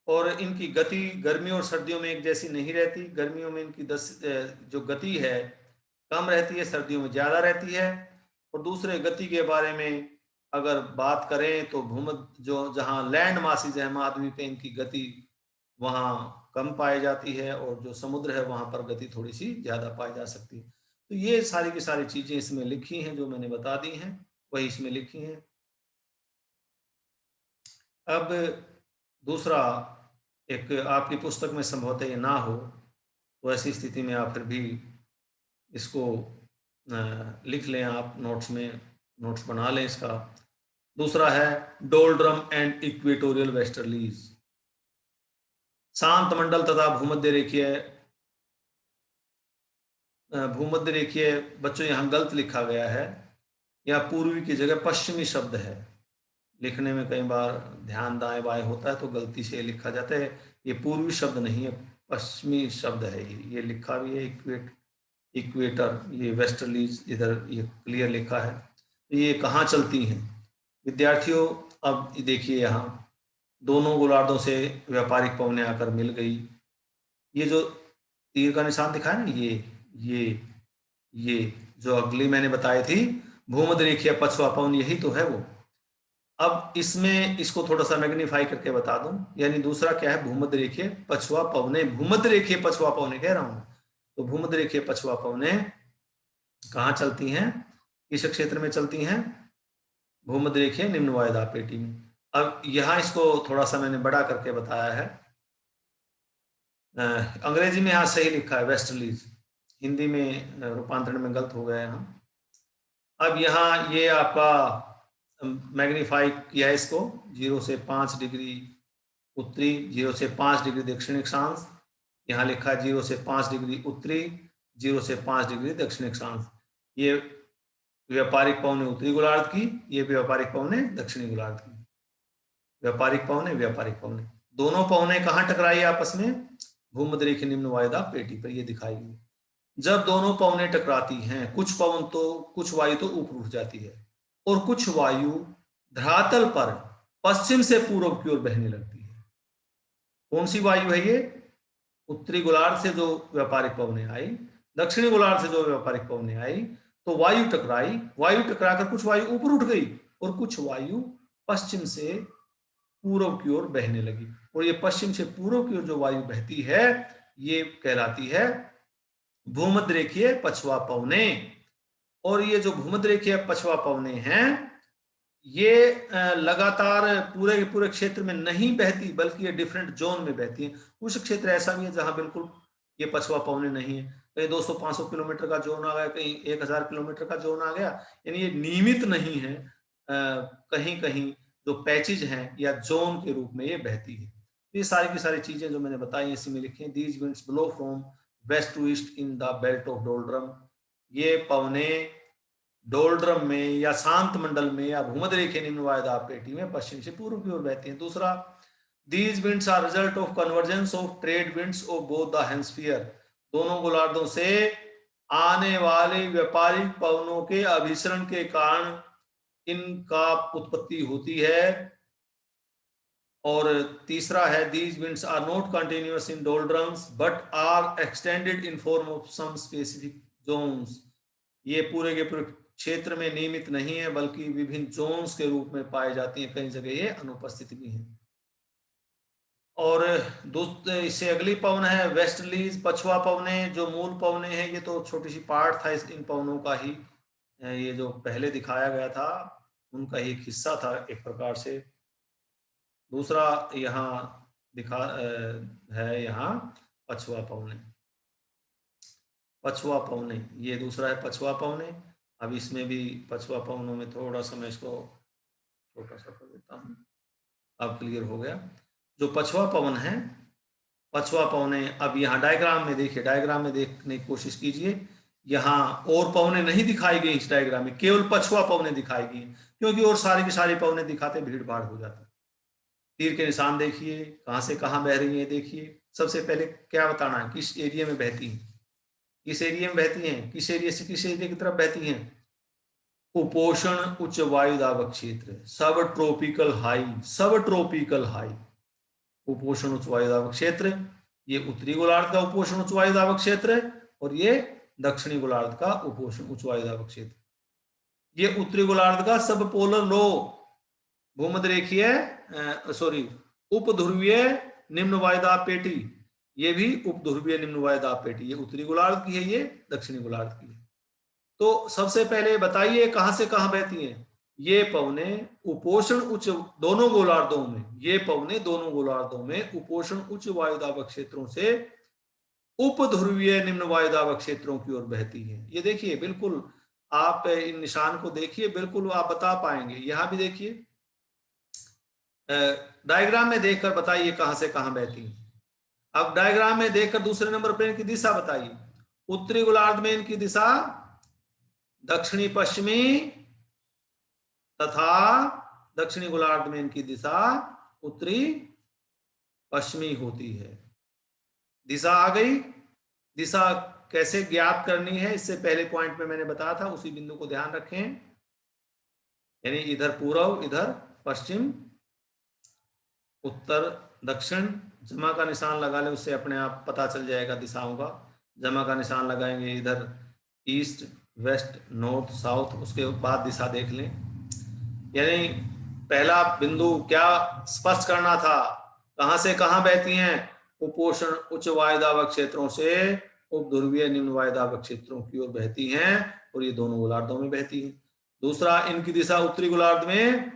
और इनकी गति गर्मियों और सर्दियों में एक जैसी नहीं रहती। गर्मियों में इनकी जो गति है कम रहती है, सर्दियों में ज्यादा रहती है। और दूसरे गति के बारे में अगर बात करें तो भूमध्य जो जहां लैंड मासीज है महाद्वीप पे, इनकी गति वहां कम पाई जाती है, और जो समुद्र है वहां पर गति थोड़ी सी ज्यादा पाई जा सकती है। तो ये सारी की सारी चीजें इसमें लिखी हैं, जो मैंने बता दी हैं वही इसमें लिखी हैं। अब दूसरा, एक आपकी पुस्तक में संभवतः ये ना हो, तो ऐसी स्थिति में आप फिर भी इसको लिख लें, आप नोट्स में नोट्स बना लें इसका। दूसरा है डोल्ड्रम एंड इक्वेटोरियल वेस्टर्लीज, शांत मंडल तथा भूमध्य रेखीय बच्चों यहाँ गलत लिखा गया है, या पूर्वी की जगह पश्चिमी शब्द है। लिखने में कई बार ध्यान दाएं बाएं होता है तो गलती से लिखा जाता है। ये पूर्वी शब्द नहीं है, पश्चिमी शब्द है। ये लिखा भी है इक्वेटर, ये वेस्टर्लीज इधर ये क्लियर लिखा है। तो ये कहाँ चलती हैं विद्यार्थियों? अब देखिए, यहाँ दोनों गोलार्धों से व्यापारिक पवनें आकर मिल गई। ये जो तीर का निशान दिखा है ना, ये जो अगली मैंने बताई थी भूमध्य रेखीय पछुआ पवन, यही तो है वो। अब इसमें इसको थोड़ा सा मैग्नीफाई करके बता दूं, यानी दूसरा क्या है? भूमध्य रेखीय पछुआ पवनें, भूमध्य रेखीय पछुआ पवनें कह रहा हूं। तो भूमध्य रेखीय पछुआ पवनें कहाँ चलती हैं, किस क्षेत्र में चलती हैं? भूमध्य रेखीय निम्न वायुदाब पेटी में। अब यहाँ इसको थोड़ा सा मैंने बड़ा करके बताया है। अंग्रेजी में यहाँ सही लिखा है वेस्टर्लीज, हिंदी में रूपांतरण में गलत हो गया है यहाँ। अब यहाँ ये आपका मैग्नीफाई किया है इसको, 0 से 5 डिग्री उत्तरी, 0 से 5 डिग्री दक्षिण अक्षांश। यहाँ लिखा है 0 से 5 डिग्री उत्तरी, 0 से 5 डिग्री दक्षिण अक्षांश। ये व्यापारिक पवनें उत्तरी गोलार्ध की, ये व्यापारिक पवनें दक्षिणी गोलार्ध की। व्यापारिक पवनें दोनों पवनें कहाँ टकराई आपस में? भूमध्य रेखीय निम्न वायुदाब पेटी पर, ये दिखाई गई। जब दोनों पवनें टकराती हैं, कुछ वायु तो ऊपर उठ जाती है और कुछ वायु धरातल पर पश्चिम से पूर्व की ओर बहने लगती है। कौन सी वायु है ये? उत्तरी गोलार्ध से जो व्यापारिक पवनें आई, दक्षिणी गोलार्ध से जो व्यापारिक पवनें आई, तो वायु टकराकर कुछ वायु ऊपर उठ गई और कुछ वायु पश्चिम से पूर्व की ओर बहने लगी। और ये पश्चिम से पूर्व की ओर जो वायु बहती है, ये कहलाती है भूमध्य रेखीय पछुआ पवनें। और ये जो भूमध्य रेखीय पछुआ पवनें हैं, ये लगातार पूरे के पूरे क्षेत्र में नहीं बहती, बल्कि ये डिफरेंट जोन में बहती है। कुछ क्षेत्र ऐसा भी है जहां बिल्कुल ये पछुआ पवनें नहीं है, कहीं 200-500 किलोमीटर का जोन आ गया, कहीं 1000 किलोमीटर का जोन आ गया, यानी ये नियमित नहीं है। कहीं कहीं जो पैचेज हैं या जोन के रूप में ये बहती है। ये सारी की सारी चीजें जो मैंने बताई इसी में लिखी हैं। These winds blow from west to east in the belt of doldrum. ये पवनें डोल्ड्रम में या शांत मंडल में या भूमध्य रेखीय निम्न वायुदाब पेटी में पश्चिम से पूर्व की ओर बहती हैं। दूसरा, these winds are result of convergence of trade winds of both the hemisphere. दोनों गोलार्धों से आने वाले व्यापारिक पवनों के अभिसरण के कारण इनका उत्पत्ति होती है। और तीसरा है, these winds are not continuous in doldrums but are extended in form of some specific zones. ये पूरे के पूरे क्षेत्र में नियमित नहीं है, बल्कि विभिन्न जोन्स के रूप में पाए जाती हैं। कई जगह ये अनुपस्थित भी हैं। और दोस्त, इससे अगली पवन है वेस्टर्लीज पछुआ पवनें। जो मूल पवनें हैं, ये तो छोटी सी पार्ट था इन पवनों का ही, ये जो पहले दिखाया गया था उनका ही एक हिस्सा था एक प्रकार से। दूसरा यहाँ दिखा है यहाँ पछुआ पवनें, ये दूसरा है पछुआ पवनें। अब इसमें भी पछुआ पवनों में थोड़ा सा मैं इसको छोटा सा कर देता हूँ, अब क्लियर हो गया। जो पछुआ पवन है, पछुआ पवनें, अब यहाँ डायग्राम में देखिए, डायग्राम में देखने की कोशिश कीजिए। यहाँ और पवनें नहीं दिखाई गई इस डायग्राम में, केवल पछुआ पवनें दिखाई गई, क्योंकि और सारी की सारी पवनें दिखाते भीड़ भाड़ हो जाती। तीर के निशान देखिए, कहाँ से कहाँ बह रही है देखिए। सबसे पहले क्या बताना है, किस एरिया में बहती है, किस एरिया में बहती हैं, किस एरिया से किस एरिया की तरफ बहती हैं? उपोषण उच्च वायुदाब क्षेत्र, सब ट्रॉपिकल हाई। उपोषण उच्च वायुदाब क्षेत्र, ये उत्तरी गोलार्ध का उपोषण उच्च वायुदाब क्षेत्र है, और ये दक्षिणी गोलार्ध का उपोषण उच्च वायुदाब क्षेत्र। ये उत्तरी गोलार्ध का सब पोलर लो भूमध्य रेखीय उपध्रुवीय निम्न वायुदाब पेटी, ये भी उपध्रुवीय निम्न वायुदाब पेटी, ये उत्तरी गोलार्ध की है, ये दक्षिणी गोलार्ध की है। तो सबसे पहले बताइए कहां से कहां बहती हैं? ये पवनें उपोषण उच्च दोनों गोलार्धों में, ये पवनें दोनों गोलार्धों में उपोषण उच्च वायुदाब क्षेत्रों से उपध्रुवीय निम्न वायुदाब क्षेत्रों की ओर बहती हैं। ये देखिए, बिल्कुल आप इन निशान को देखिए, बिल्कुल आप बता पाएंगे। यहां भी देखिए, डायग्राम में देखकर बताइए कहां से कहां बहती हैं। अब डायग्राम में देखकर दूसरे नंबर पर इनकी दिशा बताइए। उत्तरी गोलार्ध में इनकी दिशा दक्षिणी पश्चिमी तथा दक्षिणी गोलार्ध में इनकी दिशा उत्तरी पश्चिमी होती है। दिशा आ गई। दिशा कैसे ज्ञात करनी है, इससे पहले पॉइंट में मैंने बताया था, उसी बिंदु को ध्यान रखें। यानी इधर पूर्व, इधर पश्चिम, उत्तर दक्षिण, जमा का निशान लगा ले, उससे अपने आप पता चल जाएगा दिशाओं का। जमा का निशान लगाएंगे, इधर ईस्ट वेस्ट नॉर्थ साउथ, उसके बाद दिशा देख लें। यानी पहला बिंदु क्या स्पष्ट करना था, कहां से कहां बहती हैं? उपोषण उच्च वायुदाब क्षेत्रों से उपध्रुवीय निम्न वायुदाब क्षेत्रों की ओर बहती हैं, और ये दोनों गोलार्धों में बहती हैं। दूसरा, इनकी दिशा उत्तरी गोलार्ध में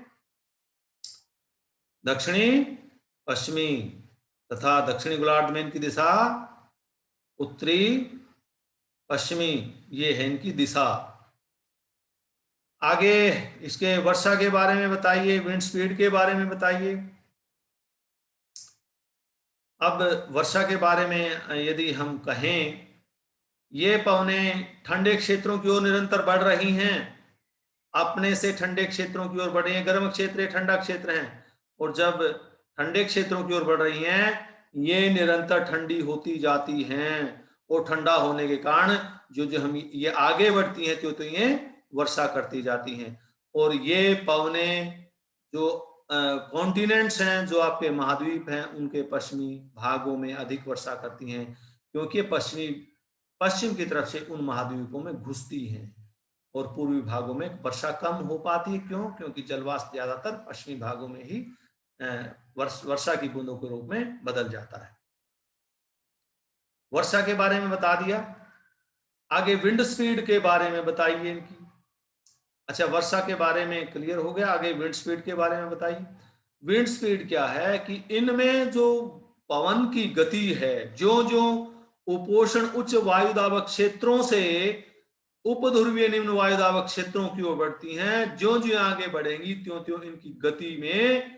दक्षिणी पश्चिमी तथा दक्षिणी गोलार्ध में इनकी दिशा उत्तरी पश्चिमी, ये है इनकी दिशा। आगे इसके वर्षा के बारे में बताइए, विंड स्पीड के बारे में बताइए। अब वर्षा के बारे में यदि हम कहें, ये पवनें ठंडे क्षेत्रों की ओर निरंतर बढ़ रही हैं, अपने से ठंडे क्षेत्रों की ओर बढ़ रही हैं, गर्म क्षेत्र ठंडा क्षेत्र है, और जब ठंडे क्षेत्रों की ओर बढ़ रही हैं ये निरंतर ठंडी होती जाती हैं, और ठंडा होने के कारण जो हम ये आगे बढ़ती हैं तो ये वर्षा करती जाती हैं। और ये पवनें जो कॉन्टिनेंट्स हैं, जो आपके महाद्वीप हैं, उनके पश्चिमी भागों में अधिक वर्षा करती हैं, क्योंकि पश्चिम की तरफ से उन महाद्वीपों में घुसती हैं, और पूर्वी भागों में वर्षा कम हो पाती है। क्यों? क्योंकि जलवाष्प ज्यादातर पश्चिमी भागों में ही वर्षा की बूंदों के रूप में बदल जाता है। वर्षा के बारे में बता दिया, आगे विंड स्पीड के बारे में बताइए इनकी। अच्छा, वर्षा के बारे में क्लियर हो गया, आगे विंड स्पीड के बारे में बताइए। विंड स्पीड क्या है कि इनमें जो पवन की गति है, जो जो उपोष्ण उच्च वायुदाबक क्षेत्रों से उपध्रुवीय निम्न वायुदाबक क्षेत्रों की ओर बढ़ती हैं, जो जो आगे बढ़ेंगी त्यों त्यों इनकी गति में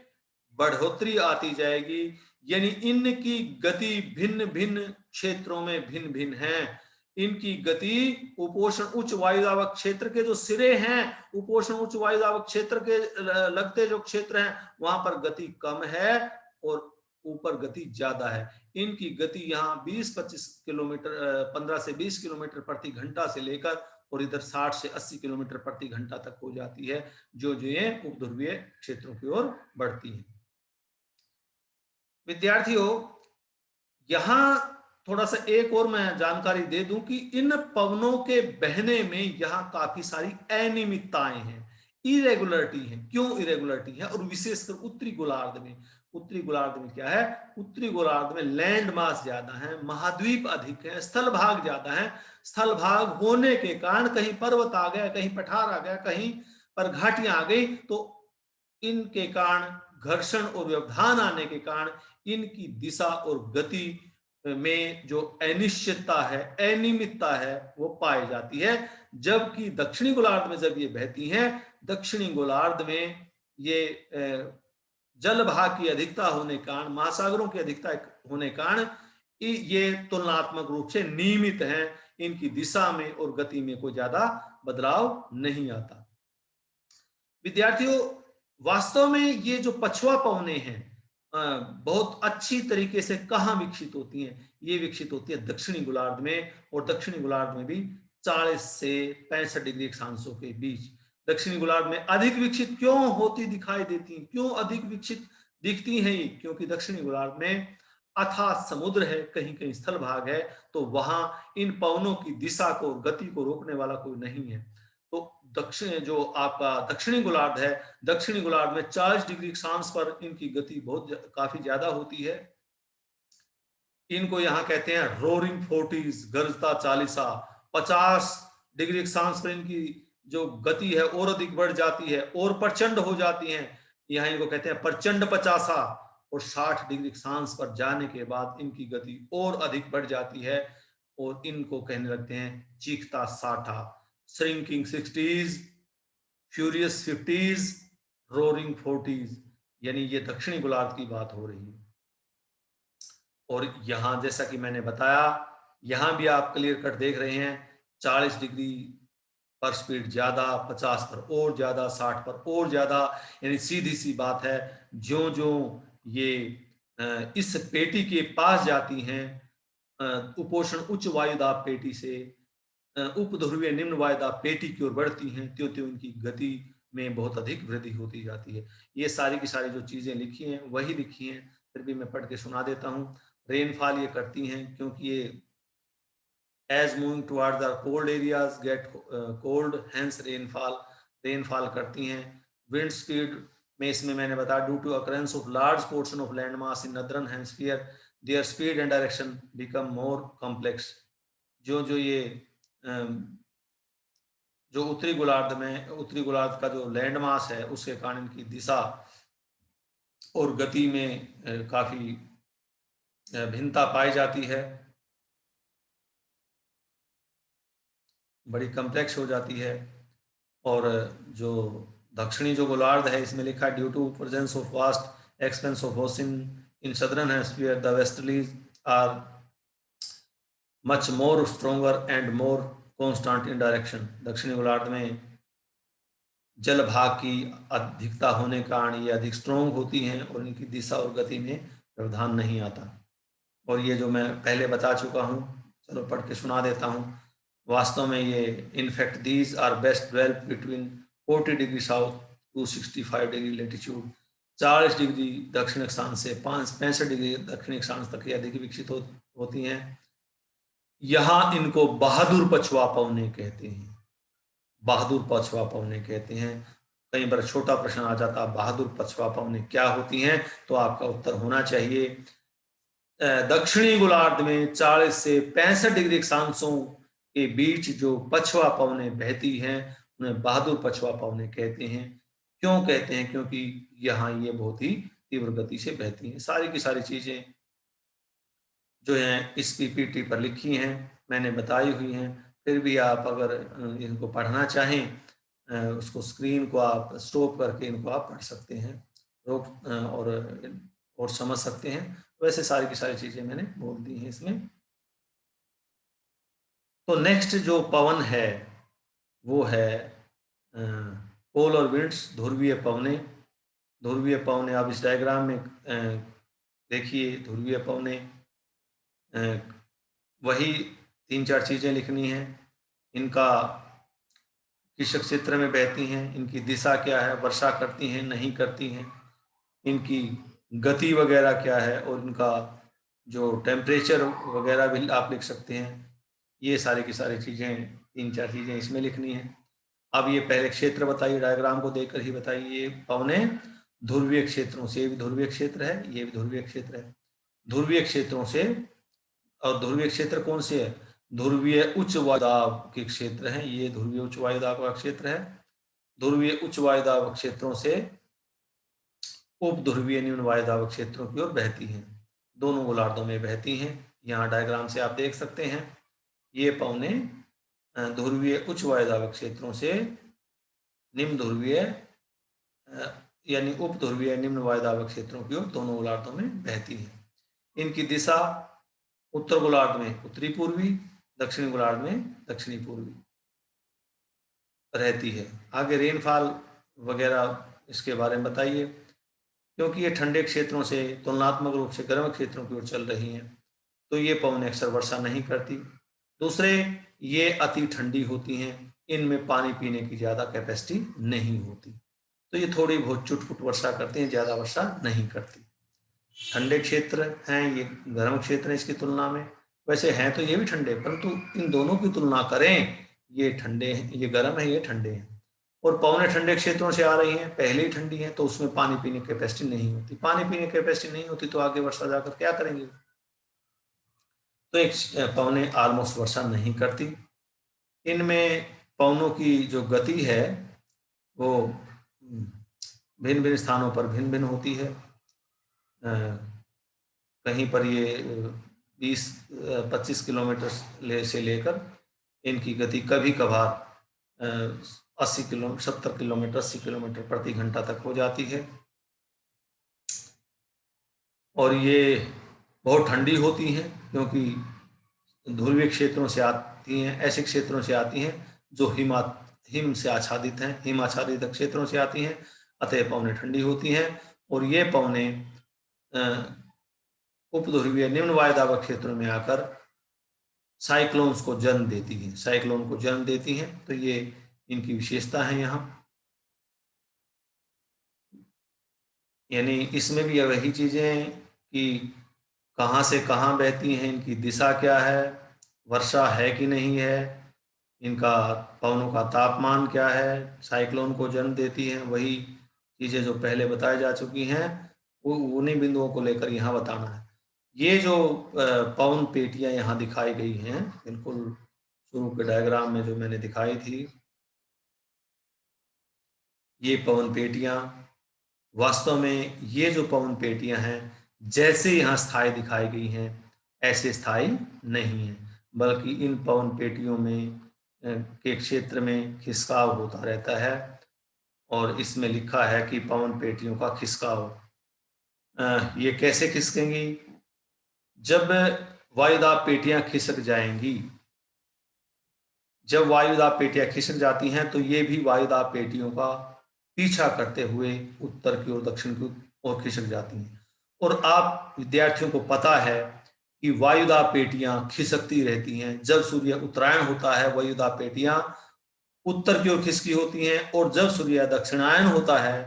बढ़ोतरी आती जाएगी। यानी इनकी गति भिन्न भिन्न क्षेत्रों में भिन्न भिन्न है। इनकी गति उपोष्ण उच्च वायुदाबक क्षेत्र के जो सिरे हैं, उपोष्ण उच्च वायुदाबक क्षेत्र के लगते जो क्षेत्र हैं वहां पर गति कम है और ऊपर गति ज्यादा है। इनकी गति यहाँ 20-25 किलोमीटर 15 से 20 किलोमीटर प्रति घंटा से लेकर और इधर 60 से 80 किलोमीटर प्रति घंटा तक हो जाती है, जो जो ये उपध्रुवीय क्षेत्रों की ओर बढ़ती है। विद्यार्थियों, यहां थोड़ा सा एक और मैं जानकारी दे दूं कि इन पवनों के बहने में यहां काफी सारी अनियमितताएं हैं, इरेगुलरिटी है। क्यों इरेगुलरिटी है? और विशेषकर उत्तरी गोलार्ध में। उत्तरी गोलार्ध में क्या है? उत्तरी गोलार्ध में लैंड मास ज्यादा है, महाद्वीप अधिक है, स्थल भाग ज्यादा है। स्थल भाग होने के कारण कहीं पर्वत आ गया, कहीं पठार आ गया, कहीं पर घाटियां आ गई, तो इनके कारण घर्षण और व्यवधान आने के कारण इनकी दिशा और गति में जो अनिश्चितता है, अनियमितता है, वो पाई जाती है। जबकि दक्षिणी गोलार्ध में जब ये बहती हैं, दक्षिणी गोलार्ध में ये जल भाग की अधिकता होने के कारण, महासागरों की अधिकता होने के कारण ये तुलनात्मक रूप से नियमित हैं। इनकी दिशा में और गति में कोई ज्यादा बदलाव नहीं आता। विद्यार्थियों, वास्तव में ये जो पछुआ पवनें हैं बहुत अच्छी तरीके से कहाँ विकसित होती हैं? ये विकसित होती है दक्षिणी गोलार्ध में, और दक्षिणी गोलार्ध में भी 40 से 65 डिग्री अक्षांशों के बीच। दक्षिणी गोलार्ध में अधिक विकसित क्यों होती दिखाई देती हैं? क्यों अधिक विकसित दिखती हैं ये? क्योंकि दक्षिणी गोलार्ध में अथाह समुद्र है, कहीं कहीं स्थल भाग है, तो वहां इन पवनों की दिशा को, गति को रोकने वाला कोई नहीं है। तो दक्षिण जो आपका दक्षिणी गोलार्ध है, दक्षिणी गोलार्ध में 40 डिग्री अक्षांश पर इनकी गति बहुत काफी ज्यादा होती है। इनको यहाँ कहते हैं रोरिंग 40s, गरजता 40। 50 डिग्री अक्षांश पर इनकी जो गति है और अधिक बढ़ जाती है और प्रचंड हो जाती है, यहाँ इनको कहते हैं प्रचंड 50। और 60 डिग्री अक्षांश पर जाने के बाद इनकी गति और अधिक बढ़ जाती है, और इनको कहने लगते हैं चीखता 60। Shrinking 60s, furious 50s, roaring 40s। यानी ये दक्षिणी गोलार्ध की बात हो रही है। और यहां जैसा कि मैंने बताया, यहां भी आप क्लियर कट देख रहे हैं, 40 डिग्री पर स्पीड ज्यादा, 50 पर और ज्यादा, 60 पर और ज्यादा। यानी सीधी सी बात है, ज्यो ज्यो ये इस पेटी के पास जाती हैं, उपोष्ण उच्च वायुदाब पेटी से उपध्रुवीय निम्न वायुदाब पेटी की ओर बढ़ती हैं, त्यों त्यों इनकी गति में बहुत अधिक वृद्धि होती जाती है। ये सारी की सारी जो चीजें लिखी हैं वही लिखी हैं, फिर भी मैं पढ़ के सुना देता हूँ। रेनफॉल ये करती हैं क्योंकि ये as moving towards the cold areas get cold, hence rainfall करती हैं। wind speed में इसमें मैंने बताया due to occurrence of large portion of land mass in northern hemisphere their speed and direction become more complex। जो जो ये जो उत्तरी गोलार्ध का जो लैंड मास है उसके कारण इनकी दिशा और गति में काफी भिन्नता पाई जाती है, बड़ी कम्प्लेक्स हो जाती है। और जो दक्षिणी जो गोलार्ध है इसमें लिखा है due to presence of vast expanse of ocean in southern hemisphere the westerlies are much more stronger and more constant in direction. दक्षिणी गोलार्ध में जल भाग की अधिकता होने के कारण ये अधिक स्ट्रोंग होती हैं और इनकी दिशा और गति में व्यवधान नहीं आता। और ये जो मैं पहले बता चुका हूँ, चलो पढ़ के सुना देता हूँ। वास्तव में ये in fact these are best developed between 40 degree south to 65 degree latitude. 40 degree दक्षिण अक्षांश से 65 डिग्री दक्षिण अक्षांश तक ये अधिक विकसित होती हैं। यहाँ इनको बहादुर पछुआ पौने कहते हैं। बहादुर पछुआ पौने कहते हैं। कई बार छोटा प्रश्न आ जाता है, बहादुर पछुआ पौने क्या होती हैं, तो आपका उत्तर होना चाहिए दक्षिणी गोलार्ध में 40 से 65 डिग्री अक्षांशों के बीच जो पछुआ पवनें बहती हैं उन्हें बहादुर पछुआ पवनें कहते हैं। क्यों कहते हैं? क्योंकि यहाँ ये बहुत ही तीव्र गति से बहती हैं। सारी की सारी चीजें जो हैं इस पीपीटी पर लिखी हैं, मैंने बताई हुई हैं। फिर भी आप अगर इनको पढ़ना चाहें, उसको स्क्रीन को आप स्टॉप करके इनको आप पढ़ सकते हैं, रोक और समझ सकते हैं। वैसे सारी की सारी चीजें मैंने बोल दी हैं इसमें। तो नेक्स्ट जो पवन है वो है पोलर विंड्स, ध्रुवीय पवने। ध्रुवीय पवने आप इस डायग्राम में देखिए, ध्रुवीय पवने वही 3-4 चीजें लिखनी है। इनका किस क्षेत्र में बहती हैं, इनकी दिशा क्या है, वर्षा करती हैं नहीं करती हैं, इनकी गति वगैरह क्या है, और इनका जो टेम्परेचर वगैरह भी आप लिख सकते हैं। ये सारी की सारी चीज़ें 3-4 चीज़ें इसमें लिखनी है। अब ये पहले क्षेत्र बताइए, डायग्राम को देखकर ही बताइए। ये पवने ध्रुवीय क्षेत्रों से, ये भी ध्रुवीय क्षेत्र है, ये भी ध्रुवीय क्षेत्र है। ध्रुवीय क्षेत्रों से, और ध्रुवीय क्षेत्र कौन से है? ध्रुवीय उच्च वायुदाब के क्षेत्र हैं। ये ध्रुवीय उच्च वायुदाब का क्षेत्र है। ध्रुवीय उच्च वायुदाब क्षेत्रों से उप ध्रुवीय निम्न वायुदाब क्षेत्रों की ओर बहती हैं। दोनों गोलार्धों में बहती हैं। यहाँ डायग्राम से आप देख सकते हैं। ये पवने ध्रुवीय उच्च वायुदाब क्षेत्रों से निम्न ध्रुवीय यानी उप ध्रुवीय निम्न वायुदाब क्षेत्रों की ओर दोनों गोलार्धों में बहती हैं। इनकी दिशा उत्तर गोलार्ध में उत्तरी पूर्वी, दक्षिणी गोलार्ध में दक्षिणी पूर्वी रहती है। आगे रेनफॉल वगैरह इसके बारे में बताइए। क्योंकि ये ठंडे क्षेत्रों से तुलनात्मक रूप से गर्म क्षेत्रों की ओर चल रही हैं, तो ये पवनें अक्सर वर्षा नहीं करती। दूसरे, ये अति ठंडी होती हैं, इनमें पानी पीने की ज़्यादा कैपेसिटी नहीं होती, तो ये थोड़ी बहुत चुटपुट वर्षा करती हैं, ज़्यादा वर्षा नहीं करती। ठंडे क्षेत्र हैं ये, गर्म क्षेत्र है इसकी तुलना में। वैसे हैं तो ये भी ठंडे, परंतु इन दोनों की तुलना करें, ये ठंडे हैं, ये गर्म है, ये ठंडे हैं। और पवनें ठंडे क्षेत्रों से आ रही हैं, पहले ही ठंडी हैं, तो उसमें पानी पीने की कैपेसिटी नहीं होती। पानी पीने की कैपेसिटी नहीं होती तो आगे वर्षा जाकर क्या करेंगे? तो एक पवनें ऑलमोस्ट वर्षा नहीं करती। इनमें पवनों की जो गति है वो भिन्न भिन्न स्थानों पर भिन्न भिन्न होती है। कहीं पर ये 20-25 किलोमीटर से लेकर इनकी गति कभी कभार 70 किलोमीटर 80 किलोमीटर प्रति घंटा तक हो जाती है। और ये बहुत ठंडी होती हैं, क्योंकि ध्रुवीय क्षेत्रों से आती हैं, ऐसे क्षेत्रों से आती हैं जो हिम से आच्छादित हैं, हिम आच्छादित क्षेत्रों से आती हैं, अतः पवनें ठंडी होती हैं। और ये पवनें उप ध्रुवीय निम्न वायुदाब क्षेत्रों में आकर साइक्लोन्स को जन्म देती हैं, साइक्लोन को जन्म देती हैं। तो ये इनकी विशेषता है यहाँ। यानी इसमें भी वही चीजें कि कहाँ से कहाँ बहती हैं, इनकी दिशा क्या है, वर्षा है कि नहीं है, इनका पवनों का तापमान क्या है, साइक्लोन को जन्म देती हैं। वही चीजें जो पहले बताई जा चुकी हैं, वो उन्हीं बिंदुओं को लेकर यहाँ बताना है। ये जो पवन पेटियां यहाँ दिखाई गई हैं, बिल्कुल शुरू के डायग्राम में जो मैंने दिखाई थी, ये पवन पेटियां, वास्तव में ये जो पवन पेटियां हैं, जैसे यहाँ स्थायी दिखाई गई हैं, ऐसे स्थायी नहीं है, बल्कि इन पवन पेटियों में के क्षेत्र में खिसकाव होता रहता है। और इसमें लिखा है कि पवन पेटियों का खिसकाव। ये कैसे खिसकेंगी? जब वायुदाब पेटियां खिसक जाएंगी, जब वायुदाब पेटियां खिसक जाती हैं तो ये भी वायुदाब पेटियों का पीछा करते हुए उत्तर की ओर दक्षिण की ओर खिसक जाती हैं। और आप विद्यार्थियों को पता है कि वायुदाब पेटियां खिसकती रहती हैं। जब सूर्य उत्तरायण होता है वायुदाब पेटियां उत्तर की ओर खिसकी होती हैं, और जब सूर्य दक्षिणायन होता है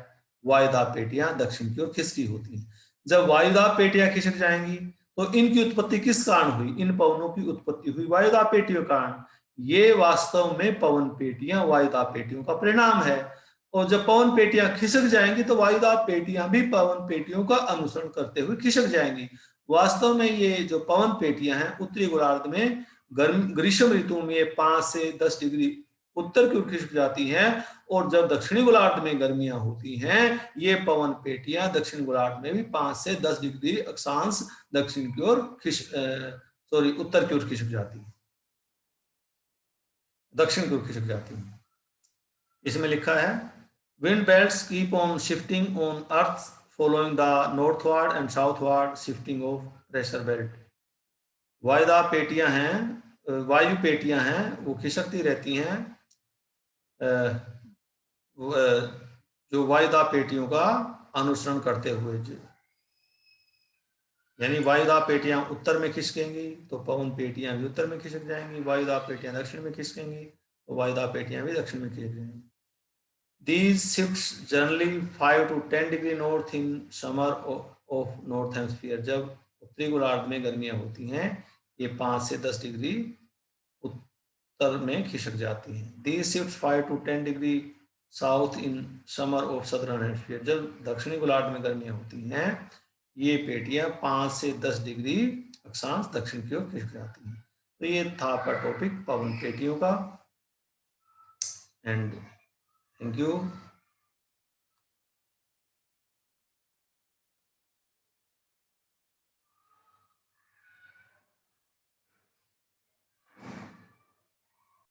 वायुदाब पेटियां दक्षिण की ओर खिसकी होती हैं। जब वायुदाब पेटियां खिसक जाएंगी तो इनकी उत्पत्ति किस कारण हुई? इन पवनों की उत्पत्ति हुई वायुदाब पेटियों के कारण। ये वास्तव में पवन पेटियां वायुदाब पेटियों का परिणाम है। और जब पवन पेटियां खिसक जाएंगी तो वायुदाब पेटियां भी पवन पेटियों का अनुसरण करते हुए खिसक जाएंगी। वास्तव में ये जो पवन पेटियां हैं उत्तरी गोलार्ध में ग्रीष्म ऋतु में 5 से 10 डिग्री उत्तर की ओर खिसक जाती हैं, और जब दक्षिणी गोलार्ध में गर्मियां होती हैं ये पवन पेटियां दक्षिण गोलार्ध में भी 5 से 10 डिग्री अक्षांश दक्षिण की ओर उत्तर की ओर खिसक जाती है, दक्षिण की ओर खिसक जाती है। इसमें लिखा है wind belts keep on shifting on earth following the northward and southward shifting of pressure belt. वायुदाब पेटियां हैं, वायु पेटियां हैं, वो खिसकती रहती हैं जो वायुदाब पेटियों का अनुसरण करते हुए। यानी वायुदाब पेटियां उत्तर में खिसकेंगी तो पवन पेटियां भी उत्तर में खिसक जाएंगी, वायुदाब पेटियां दक्षिण में खिसकेंगी तो वायुदाब पेटियां भी दक्षिण में खिसक जाएंगी। These shifts generally 5 to 10 degree north in summer of north hemisphere। जब उत्तरी गोलार्ध में गर्मियां होती हैं ये 5 से 10 डिग्री उत्तर में खिसक जाती हैं। These shifts 5 to 10 degree south in summer of southern hemisphere. जब दक्षिणी गोलार्ध में गर्मियां होती हैं ये पेटियां 5 से 10 डिग्री अक्षांश दक्षिण की ओर खिसक जाती हैं। तो ये था आपका टॉपिक पवन पेटियों का। And thank you.